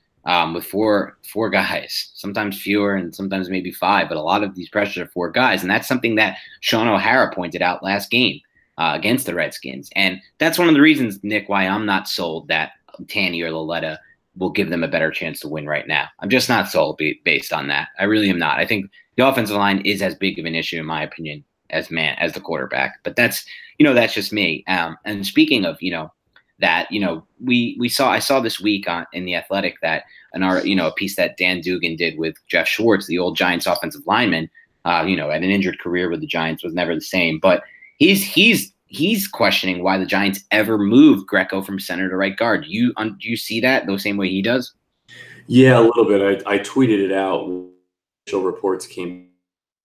with four guys, sometimes fewer and sometimes maybe 5, but a lot of these pressures are 4 guys. And that's something that Sean O'Hara pointed out last game against the Redskins. And that's one of the reasons, Nick, why I'm not sold that Tanney or Lauletta will give them a better chance to win right now. I'm just not sold based on that. I really am not. I think the offensive line is as big of an issue, in my opinion, as the quarterback. But that's just me. And speaking of, that, I saw this week in The Athletic that a piece that Dan Dugan did with Jeff Schwartz, the old Giants offensive lineman, had an injured career with the Giants, was never the same. But he's questioning why the Giants ever moved Greco from center to right guard. Do you see that the same way he does? Yeah, a little bit. I tweeted it out. Initial reports came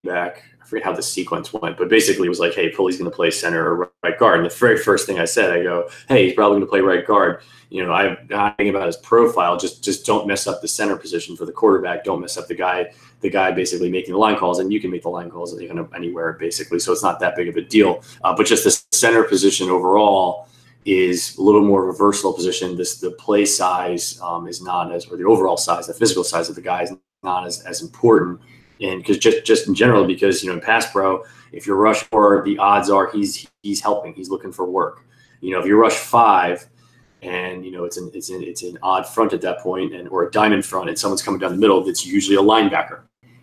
back. I forget how the sequence went, but basically it was like, hey, Pulley's going to play center or right guard. And the very first thing I said, I go, hey, he's probably going to play right guard. I'm not thinking about his profile. Just don't mess up the center position for the quarterback. Don't mess up the guy basically making the line calls, and you can make the line calls anywhere basically. So it's not that big of a deal. But just the center position overall is a little more of a versatile position. The play size is not as, or the overall size, the physical size of the guy is not as important. And because just in general, because in pass pro, if you're rush 4, the odds are he's helping, he's looking for work. If you rush 5, and it's an odd front at that point, or a diamond front, and someone's coming down the middle, that's usually a linebacker.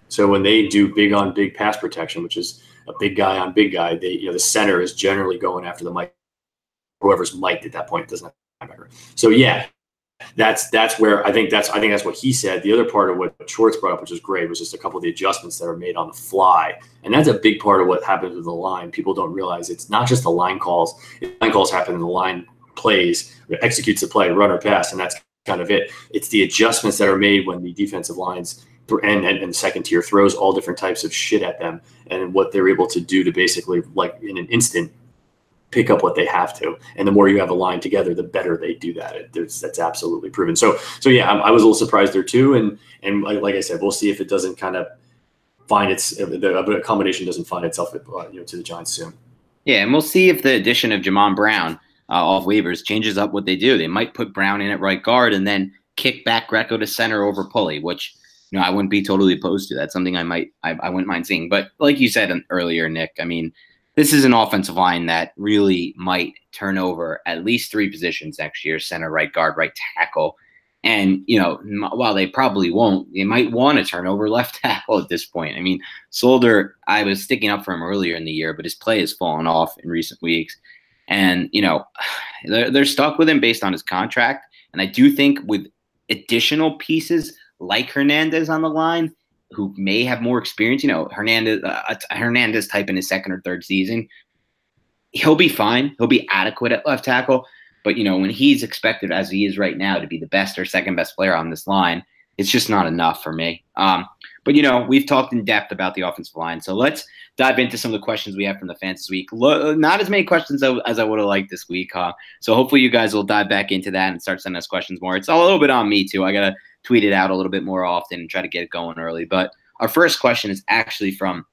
So when they do big on big pass protection, which is a big guy on big guy, the center is generally going after the Mike, whoever's Mike at that point doesn't have a linebacker. So yeah, that's where I think that's what he said. The other part of what Schwartz brought up, which was great, was just a couple of the adjustments that are made on the fly, and that's a big part of what happens with the line. People don't realize it's not just the line calls. Line calls happen in the line plays, executes the play, run or pass, and that's kind of it. It's the adjustments that are made when the defensive lines and second tier throws all different types of shit at them, and what they're able to do to basically, like in an instant, pick up what they have to. And the more you have a line together, the better they do that. That's absolutely proven. So yeah, I was a little surprised there too. And like I said, we'll see if it doesn't kind of the combination doesn't find itself to the Giants soon. Yeah, and we'll see if the addition of Jamon Brown off waivers changes up what they do. They might put Brown in at right guard and then kick back Greco to center over Pulley, which I wouldn't be totally opposed to. That's something I wouldn't mind seeing. But like you said earlier, Nick, I mean, this is an offensive line that really might turn over at least 3 positions next year: center, right guard, right tackle. And, while they probably won't, they might want to turn over left tackle at this point. I mean, Solder, I was sticking up for him earlier in the year, but his play has fallen off in recent weeks. And, they're stuck with him based on his contract. And I do think with additional pieces like Hernandez on the line, who may have more experience, Hernandez type in his second or third season, he'll be fine. He'll be adequate at left tackle. But, when he's expected, as he is right now, to be the best or second best player on this line, it's just not enough for me. But, we've talked in depth about the offensive line. So let's dive into some of the questions we have from the fans this week. Not as many questions as I would have liked this week. So hopefully you guys will dive back into that and start sending us questions more. It's a little bit on me, too. I got to tweet it out a little bit more often and try to get it going early. But our first question is actually from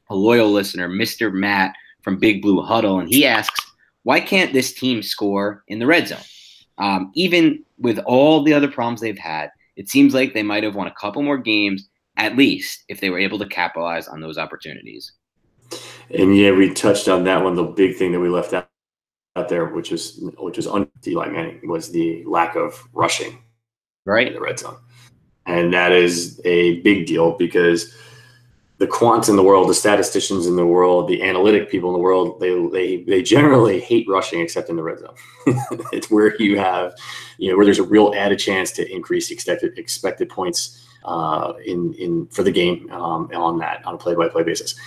a loyal listener, Mr. Matt from Big Blue Huddle. And he asks, why can't this team score in the red zone? Even with all the other problems they've had, it seems like they might have won a couple more games, at least, if they were able to capitalize on those opportunities. And yeah, we touched on that one. The big thing that we left out there, which is on Eli Manning, was the lack of rushing in the red zone. And that is a big deal because the quants in the world, the statisticians in the world, the analytic people in the world, they generally hate rushing except in the red zone. It's where you have, where there's a real added chance to increase expected points for the game on a play-by-play basis.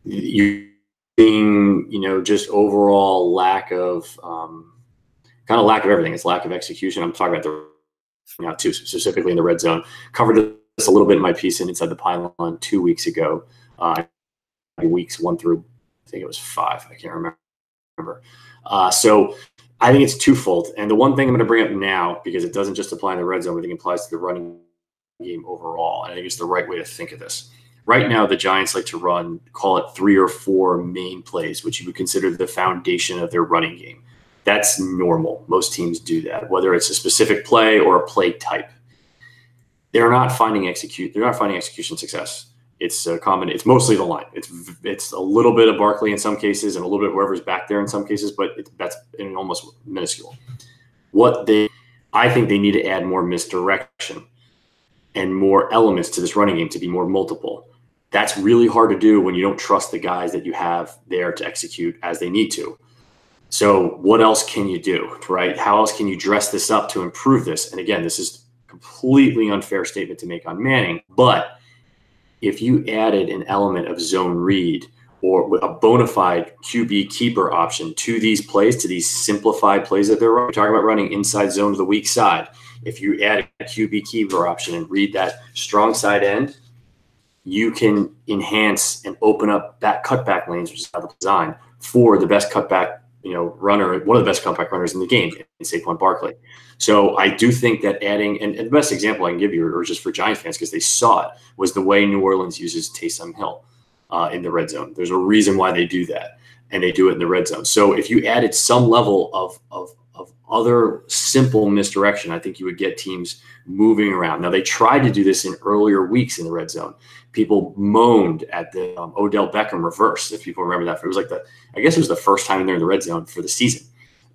You being, just overall lack of everything. It's lack of execution. I'm talking about too, specifically in the red zone. Covered this a little bit in my piece in Inside the Pylon 2 weeks ago, weeks 1 through, I think it was 5. I can't remember. So I think it's twofold. And the one thing I'm going to bring up now, because it doesn't just apply in the red zone, but it applies to the running game overall. And I think it's the right way to think of this. Right now, the Giants like to run, call it 3 or 4 main plays, which you would consider the foundation of their running game. That's normal. Most teams do that, whether it's a specific play or a play type. They're not finding execution success. It's common. It's mostly the line. It's a little bit of Barkley in some cases and a little bit of whoever's back there in some cases, but that's almost minuscule. I think they need to add more misdirection and more elements to this running game to be more multiple. That's really hard to do when you don't trust the guys that you have there to execute as they need to. So what else can you do, right? How else can you dress this up to improve this? And again, this is a completely unfair statement to make on Manning, but if you added an element of zone read or a bona fide QB keeper option to these plays, to these simplified plays that they're running, we're talking about running inside zone to the weak side. If you add a QB keeper option and read that strong side end, you can enhance and open up that cutback lanes, which is how they're designed, for the best cutback runner, one of the best cutback runners in the game, in Saquon Barkley. So I do think that adding, and the best example I can give you, or just for Giants fans, because they saw it, was the way New Orleans uses Taysom Hill in the red zone. There's a reason why they do that, and they do it in the red zone. So if you added some level of other simple misdirection, I think you would get teams moving around. Now, they tried to do this in earlier weeks in the red zone. People moaned at the Odell Beckham reverse, if people remember that. It was like I guess it was the first time they're in the red zone for the season.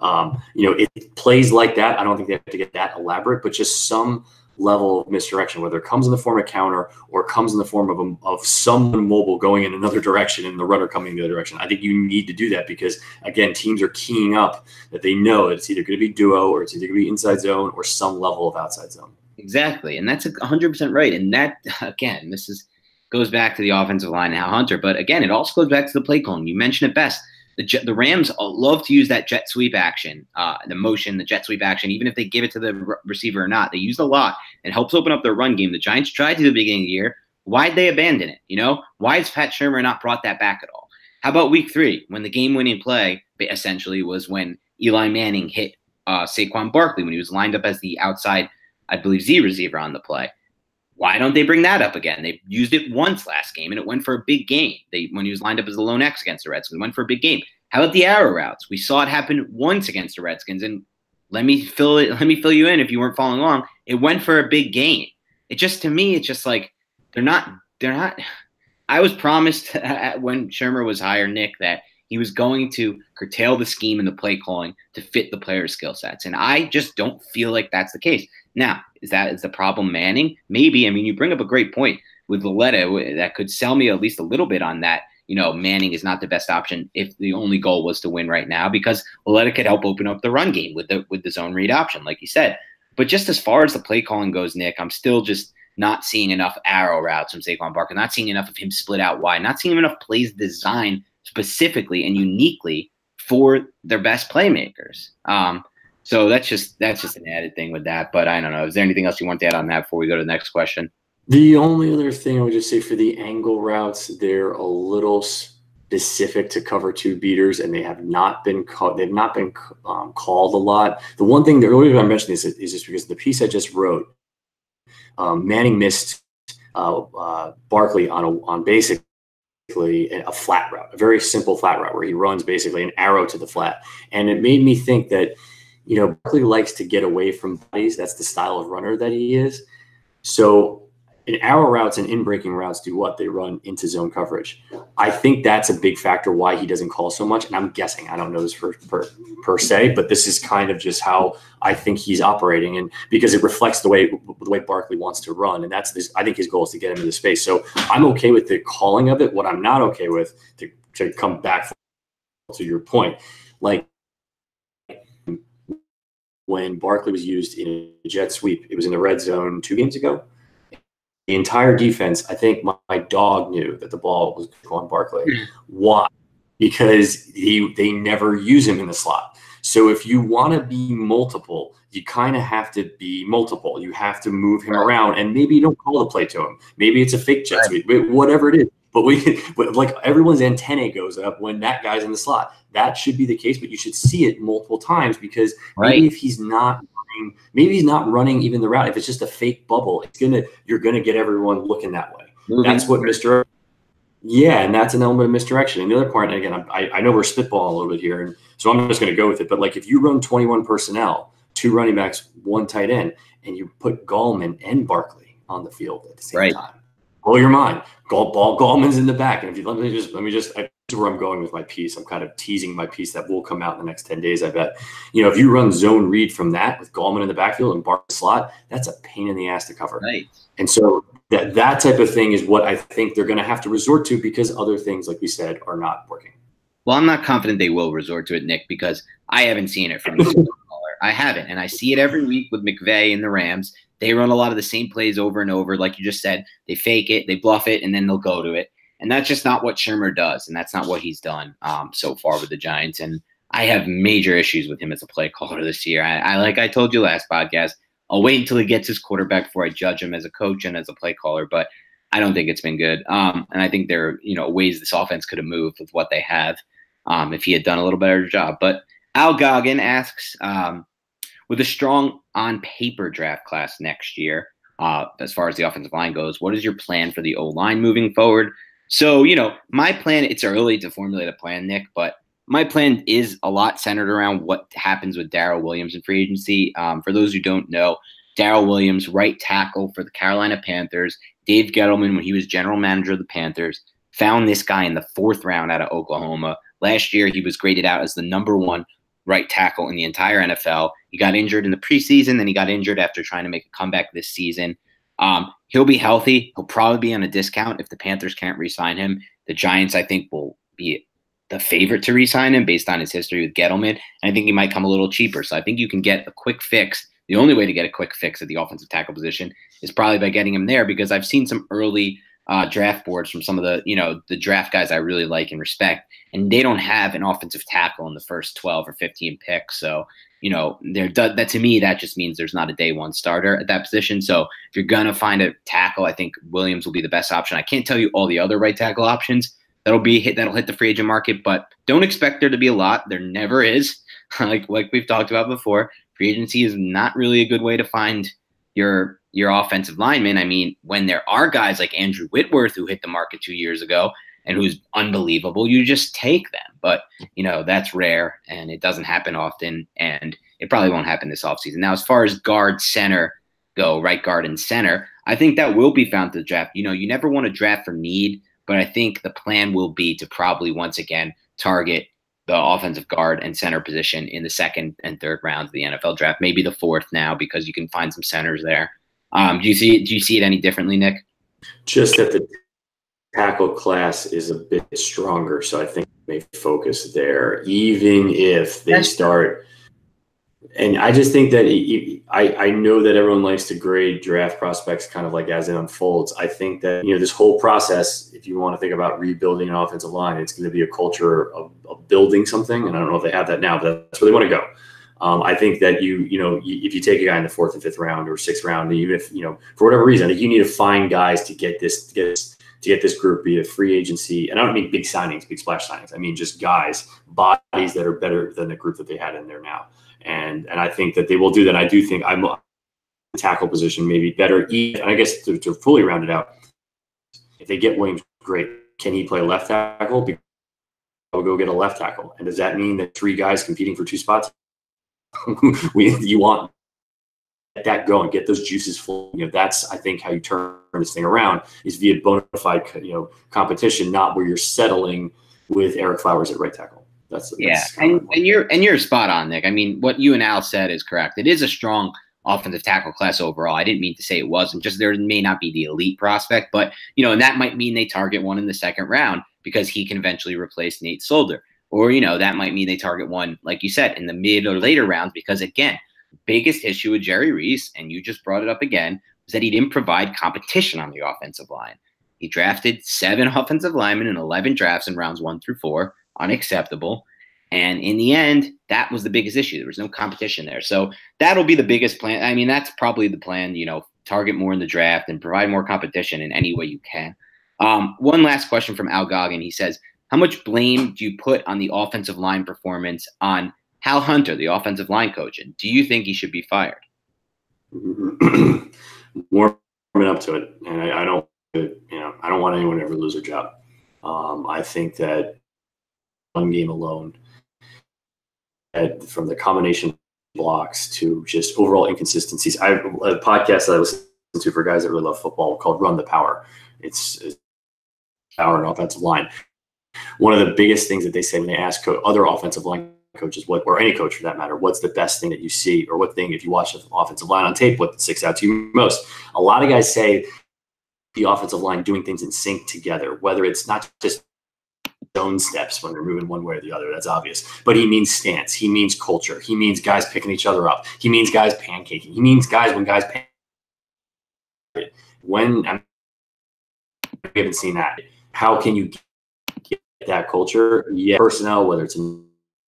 It plays like that. I don't think they have to get that elaborate, but just some level of misdirection, whether it comes in the form of counter or comes in the form of someone mobile going in another direction and the runner coming the other direction. I think you need to do that because, again, teams are keying up that they know that it's either going to be duo or it's either going to be inside zone or some level of outside zone. Exactly, and that's 100% right. And that, again, goes back to the offensive line and Hal Hunter. But, again, it also goes back to the play calling. You mentioned it best. The Rams love to use that jet sweep action, the jet sweep action, even if they give it to the receiver or not. They use it a lot. It helps open up their run game. The Giants tried to at the beginning of the year. Why'd they abandon it? Why has Pat Shurmur not brought that back at all? How about week 3 when the game-winning play essentially was when Eli Manning hit Saquon Barkley when he was lined up as the outside, I believe, Z receiver on the play? Why don't they bring that up again? They used it once last game, and it went for a big gain. When he was lined up as the lone X against the Redskins, it went for a big gain. How about the arrow routes? We saw it happen once against the Redskins, and let me fill you in if you weren't following along. It went for a big gain. To me, it's just like they're not. I was promised when Shurmur was hired, Nick, that he was going to curtail the scheme and the play calling to fit the players' skill sets, and I just don't feel like that's the case. Now, is the problem Manning? Maybe. I mean, you bring up a great point with Valletta that could sell me at least a little bit on that. Manning is not the best option if the only goal was to win right now, because Valletta could help open up the run game with the zone read option, like you said. But just as far as the play calling goes, Nick, I'm still just not seeing enough arrow routes from Saquon Barkley, not seeing enough of him split out wide, not seeing enough plays designed specifically and uniquely for their best playmakers. So that's just an added thing with that. But I don't know. Is there anything else you want to add on that before we go to the next question? The only other thing I would just say for the angle routes, they're a little specific to cover 2 beaters, and they have not been called a lot. The one thing, the only reason I mentioned this is just because the piece I just wrote, Manning missed Barkley on basically a flat route, a very simple flat route where he runs basically an arrow to the flat, and it made me think that Barkley likes to get away from bodies. That's the style of runner that he is. So in arrow routes and in breaking routes do what? They run into zone coverage. I think that's a big factor why he doesn't call so much. And I'm guessing, I don't know this per se, but this is kind of just how I think he's operating, and because it reflects the way Barkley wants to run. And I think his goal is to get him into space. So I'm okay with the calling of it. What I'm not okay with, to come back to your point, like when Barkley was used in a jet sweep, it was in the red zone 2 games ago. The entire defense, I think my dog knew that the ball was on Barkley. Why? Because they never use him in the slot. So if you want to be multiple, you kind of have to be multiple. You have to move him around, and maybe you don't call the play to him. Maybe it's a fake jet sweep, whatever it is. But like everyone's antennae goes up when that guy's in the slot. That should be the case, but you should see it multiple times, because maybe if he's not running even the route, if it's just a fake bubble, you're gonna get everyone looking that way. That's what and that's an element of misdirection. And the other part, and again, I know we're spitballing a little bit here, and so I'm just gonna go with it. But like if you run 21 personnel, 2 running backs, 1 tight end, and you put Gallman and Barkley on the field at the same time, blow your mind. Gallman's in the back, and if you let me just that's where I'm going with my piece. I'm kind of teasing my piece that will come out in the next 10 days, I bet. If you run zone read from that with Gallman in the backfield and Barkley slot, that's a pain in the ass to cover. Right. And so that type of thing is what I think they're going to have to resort to, because other things, like we said, are not working. Well, I'm not confident they will resort to it, Nick, because I haven't seen it from the I haven't, and I see it every week with McVay and the Rams. They run a lot of the same plays over and over, like you just said. They fake it, they bluff it, and then they'll go to it. And that's just not what Shurmur does, and that's not what he's done so far with the Giants. And I have major issues with him as a play caller this year. I like I told you last podcast, I'll wait until he gets his quarterback before I judge him as a coach and as a play caller, but I don't think it's been good. And I think there are ways this offense could have moved with what they have if he had done a little better job. But Al Goggin asks, with a strong on-paper draft class next year, as far as the offensive line goes, what is your plan for the O-line moving forward? So, my plan, it's early to formulate a plan, Nick, but my plan is a lot centered around what happens with Darrell Williams in free agency. For those who don't know, Darrell Williams, right tackle for the Carolina Panthers. Dave Gettleman, when he was general manager of the Panthers, found this guy in the 4th round out of Oklahoma. Last year, he was graded out as the #1 right tackle in the entire NFL. He got injured in the preseason, then he got injured after trying to make a comeback this season. He'll be healthy. He'll probably be on a discount if the Panthers can't re-sign him. The Giants, I think, will be the favorite to re-sign him based on his history with Gettleman. And I think he might come a little cheaper. So I think you can get a quick fix. The only way to get a quick fix at the offensive tackle position is probably by getting him there, because I've seen some early draft boards from some of the draft guys I really like and respect, and they don't have an offensive tackle in the first 12 or 15 picks. So, that to me, that just means there's not a day one starter at that position. So if you're going to find a tackle, I think Williams will be the best option. I can't tell you all the other right tackle options that'll hit the free agent market, but don't expect there to be a lot. There never is. like we've talked about before, free agency is not really a good way to find your offensive linemen. I mean, when there are guys like Andrew Whitworth who hit the market 2 years ago and who's unbelievable, you just take them. But, that's rare and it doesn't happen often, and it probably won't happen this offseason. Now, as far as guard, center go, right guard and center, I think that will be found to the draft. You never want to draft for need, but I think the plan will be to probably once again target the offensive guard and center position in the second and third rounds of the NFL draft, maybe the fourth now, because you can find some centers there. Do you see it any differently, Nick? Just that the tackle class is a bit stronger, so I think they focus there, even if they start. And I just think that I know that everyone likes to grade draft prospects kind of like as it unfolds. I think that, this whole process, if you want to think about rebuilding an offensive line, it's going to be a culture of building something. And I don't know if they have that now, but that's where they want to go. I think that if you take a guy in the fourth and fifth round or sixth round, even if, for whatever reason, you need to find guys to get this group, be it free agency. And I don't mean big signings, big splash signings. I mean, just guys, bodies that are better than the group that they had in there now. And I think that they will do that. I do think I'm the tackle position maybe better. And I guess to fully round it out, if they get Williams, great. Can he play left tackle? I'll go get a left tackle. And does that mean that three guys competing for two spots? You want that going, get those juices full. That's, I think, how you turn this thing around, is via bona fide, competition, not where you're settling with Eric Flowers at right tackle. And you're spot on, Nick. I mean, what you and Al said is correct. It is a strong offensive tackle class overall. I didn't mean to say it wasn't. Just there may not be the elite prospect, but and that might mean they target one in the second round because he can eventually replace Nate Solder. Or, that might mean they target one, like you said, in the mid or later rounds, because again, the biggest issue with Jerry Reese, and you just brought it up again, was that he didn't provide competition on the offensive line. He drafted 7 offensive linemen in 11 drafts in rounds 1 through 4. Unacceptable. And in the end, that was the biggest issue. There was no competition there. So that'll be the biggest plan. I mean, that's probably the plan, target more in the draft and provide more competition in any way you can. One last question from Al Goggin. He says, how much blame do you put on the offensive line performance on Hal Hunter, the offensive line coach? And do you think he should be fired? Warming up to it. And I don't want anyone to ever lose their job. I think that one game alone, from the combination blocks to just overall inconsistencies. I have a podcast that I listen to for guys that really love football called Run the Power. It's power and offensive line. One of the biggest things that they say when they ask other offensive line coaches, or any coach for that matter, what's the best thing that you see, or what thing, if you watch the offensive line on tape, what sticks out to you most? A lot of guys say the offensive line doing things in sync together, whether it's not just zone steps when they're moving one way or the other. That's obvious. But he means stance. He means culture. He means guys picking each other up. He means guys pancaking. He means guys when guys pancake. When we haven't seen that, how can you get that culture? Yeah, personnel, whether it's a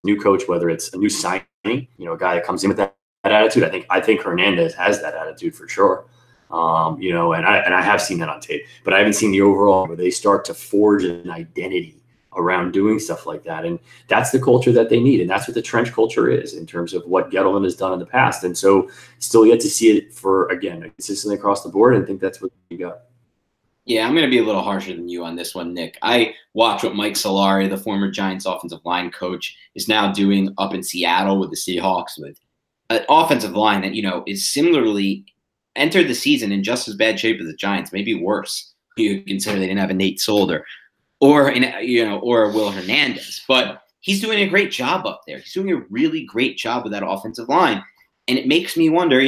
new coach, whether it's a new signing, a guy that comes in with that attitude. I think Hernandez has that attitude for sure. And I have seen that on tape, but I haven't seen the overall where they start to forge an identity around doing stuff like that. And that's the culture that they need. And that's what the trench culture is in terms of what Gettleman has done in the past. And so still yet to see it consistently across the board. And think that's what you got. Yeah, I'm going to be a little harsher than you on this one, Nick. I watch what Mike Solari, the former Giants offensive line coach, is now doing up in Seattle with the Seahawks, with an offensive line that, is similarly entered the season in just as bad shape as the Giants, maybe worse. You consider they didn't have a Nate Solder or a Will Hernandez. But he's doing a great job up there. He's doing a really great job with that offensive line. And it makes me wonder,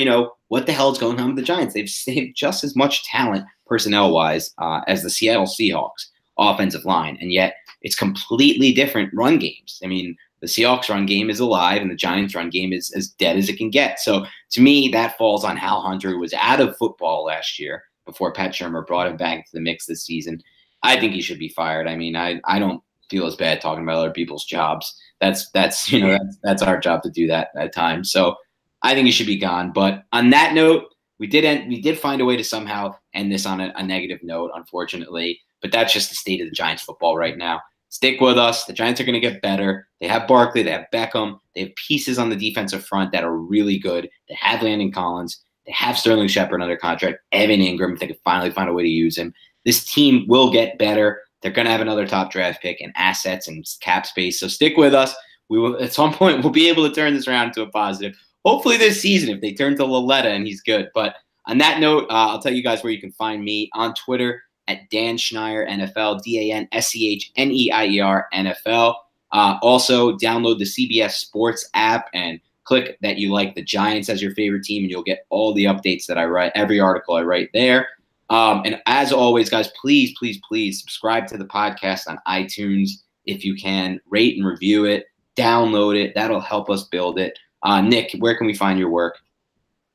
what the hell is going on with the Giants? They've saved just as much talent personnel-wise as the Seattle Seahawks offensive line, and yet it's completely different run games. I mean, the Seahawks run game is alive, and the Giants run game is as dead as it can get. So to me, that falls on Hal Hunter, who was out of football last year before Pat Shurmur brought him back into the mix this season. I think he should be fired. I mean, I don't feel as bad talking about other people's jobs. That's our job to do that at times. So I think he should be gone. But on that note, we did find a way to somehow end this on a negative note, unfortunately. But that's just the state of the Giants football right now. Stick with us. The Giants are going to get better. They have Barkley. They have Beckham. They have pieces on the defensive front that are really good. They have Landon Collins. They have Sterling Shepard under contract. Evan Ingram, if they could finally find a way to use him. This team will get better. They're going to have another top draft pick and assets and cap space. So stick with us. We will, at some point, we'll be able to turn this around to a positive. Hopefully this season if they turn to Laletta and he's good. But on that note, I'll tell you guys where you can find me on Twitter at Dan Schneier NFL, DANSCHNEIER NFL. Also, download the CBS Sports app and click that you like the Giants as your favorite team, and you'll get all the updates that I write, every article I write there. And as always, guys, please, please, please subscribe to the podcast on iTunes if you can. Rate and review it. Download it. That'll help us build it. Nick, where can we find your work?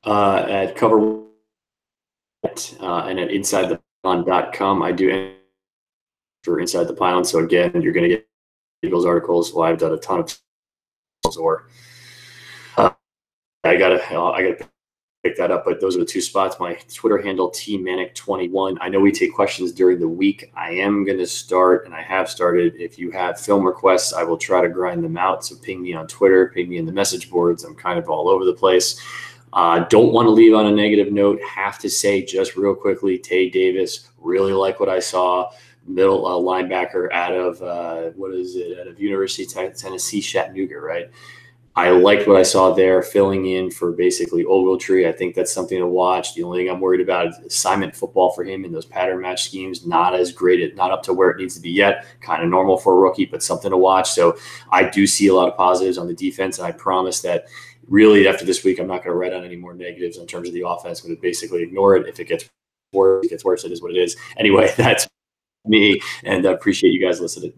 At Cover and at InsideThePylon.com. I do for Inside the Pylon. So again, you're going to get Eagles articles. Well, I've done a ton of or I gotta pick that up, but those are the two spots. My Twitter handle, TManic21. I know we take questions during the week. I am going to start, and I have started. If you have film requests, I will try to grind them out. So ping me on Twitter, ping me in the message boards. I'm kind of all over the place. Don't want to leave on a negative note. Have to say just real quickly, Tay Davis, really like what I saw. Middle linebacker out of, out of University of Tennessee, Chattanooga, right? I liked what I saw there, filling in for basically Ogletree. I think that's something to watch. The only thing I'm worried about is assignment football for him in those pattern match schemes. Not as great, not up to where it needs to be yet. Kind of normal for a rookie, but something to watch. So I do see a lot of positives on the defense, and I promise that really after this week, I'm not going to write on any more negatives in terms of the offense. I'm going to basically ignore it. If it gets worse, it is what it is. Anyway, that's me, and I appreciate you guys listening.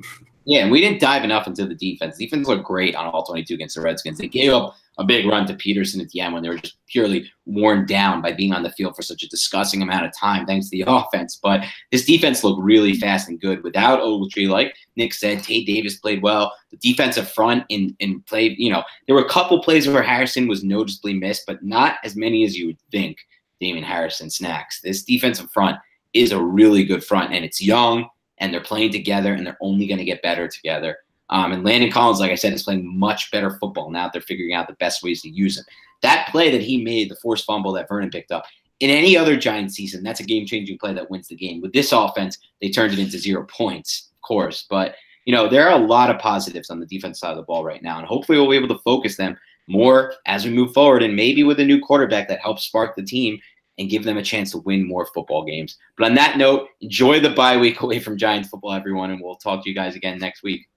Yeah, and we didn't dive enough into the defense. Defense looked great on all 22 against the Redskins. They gave up a big run to Peterson at the end when they were just purely worn down by being on the field for such a disgusting amount of time thanks to the offense. But this defense looked really fast and good without Ogletree. Like Nick said, Tay Davis played well. The defensive front in played, there were a couple plays where Harrison was noticeably missed, but not as many as you would think Damian Harrison snacks. This defensive front is a really good front, and it's young. And they're playing together, and they're only going to get better together. And Landon Collins, like I said, is playing much better football now. They're figuring out the best ways to use him. That play that he made, the forced fumble that Vernon picked up, in any other Giants season, that's a game-changing play that wins the game. With this offense, they turned it into 0 points, of course. But, there are a lot of positives on the defense side of the ball right now, and hopefully we'll be able to focus them more as we move forward, and maybe with a new quarterback that helps spark the team and give them a chance to win more football games. But on that note, enjoy the bye week away from Giants football, everyone, and we'll talk to you guys again next week.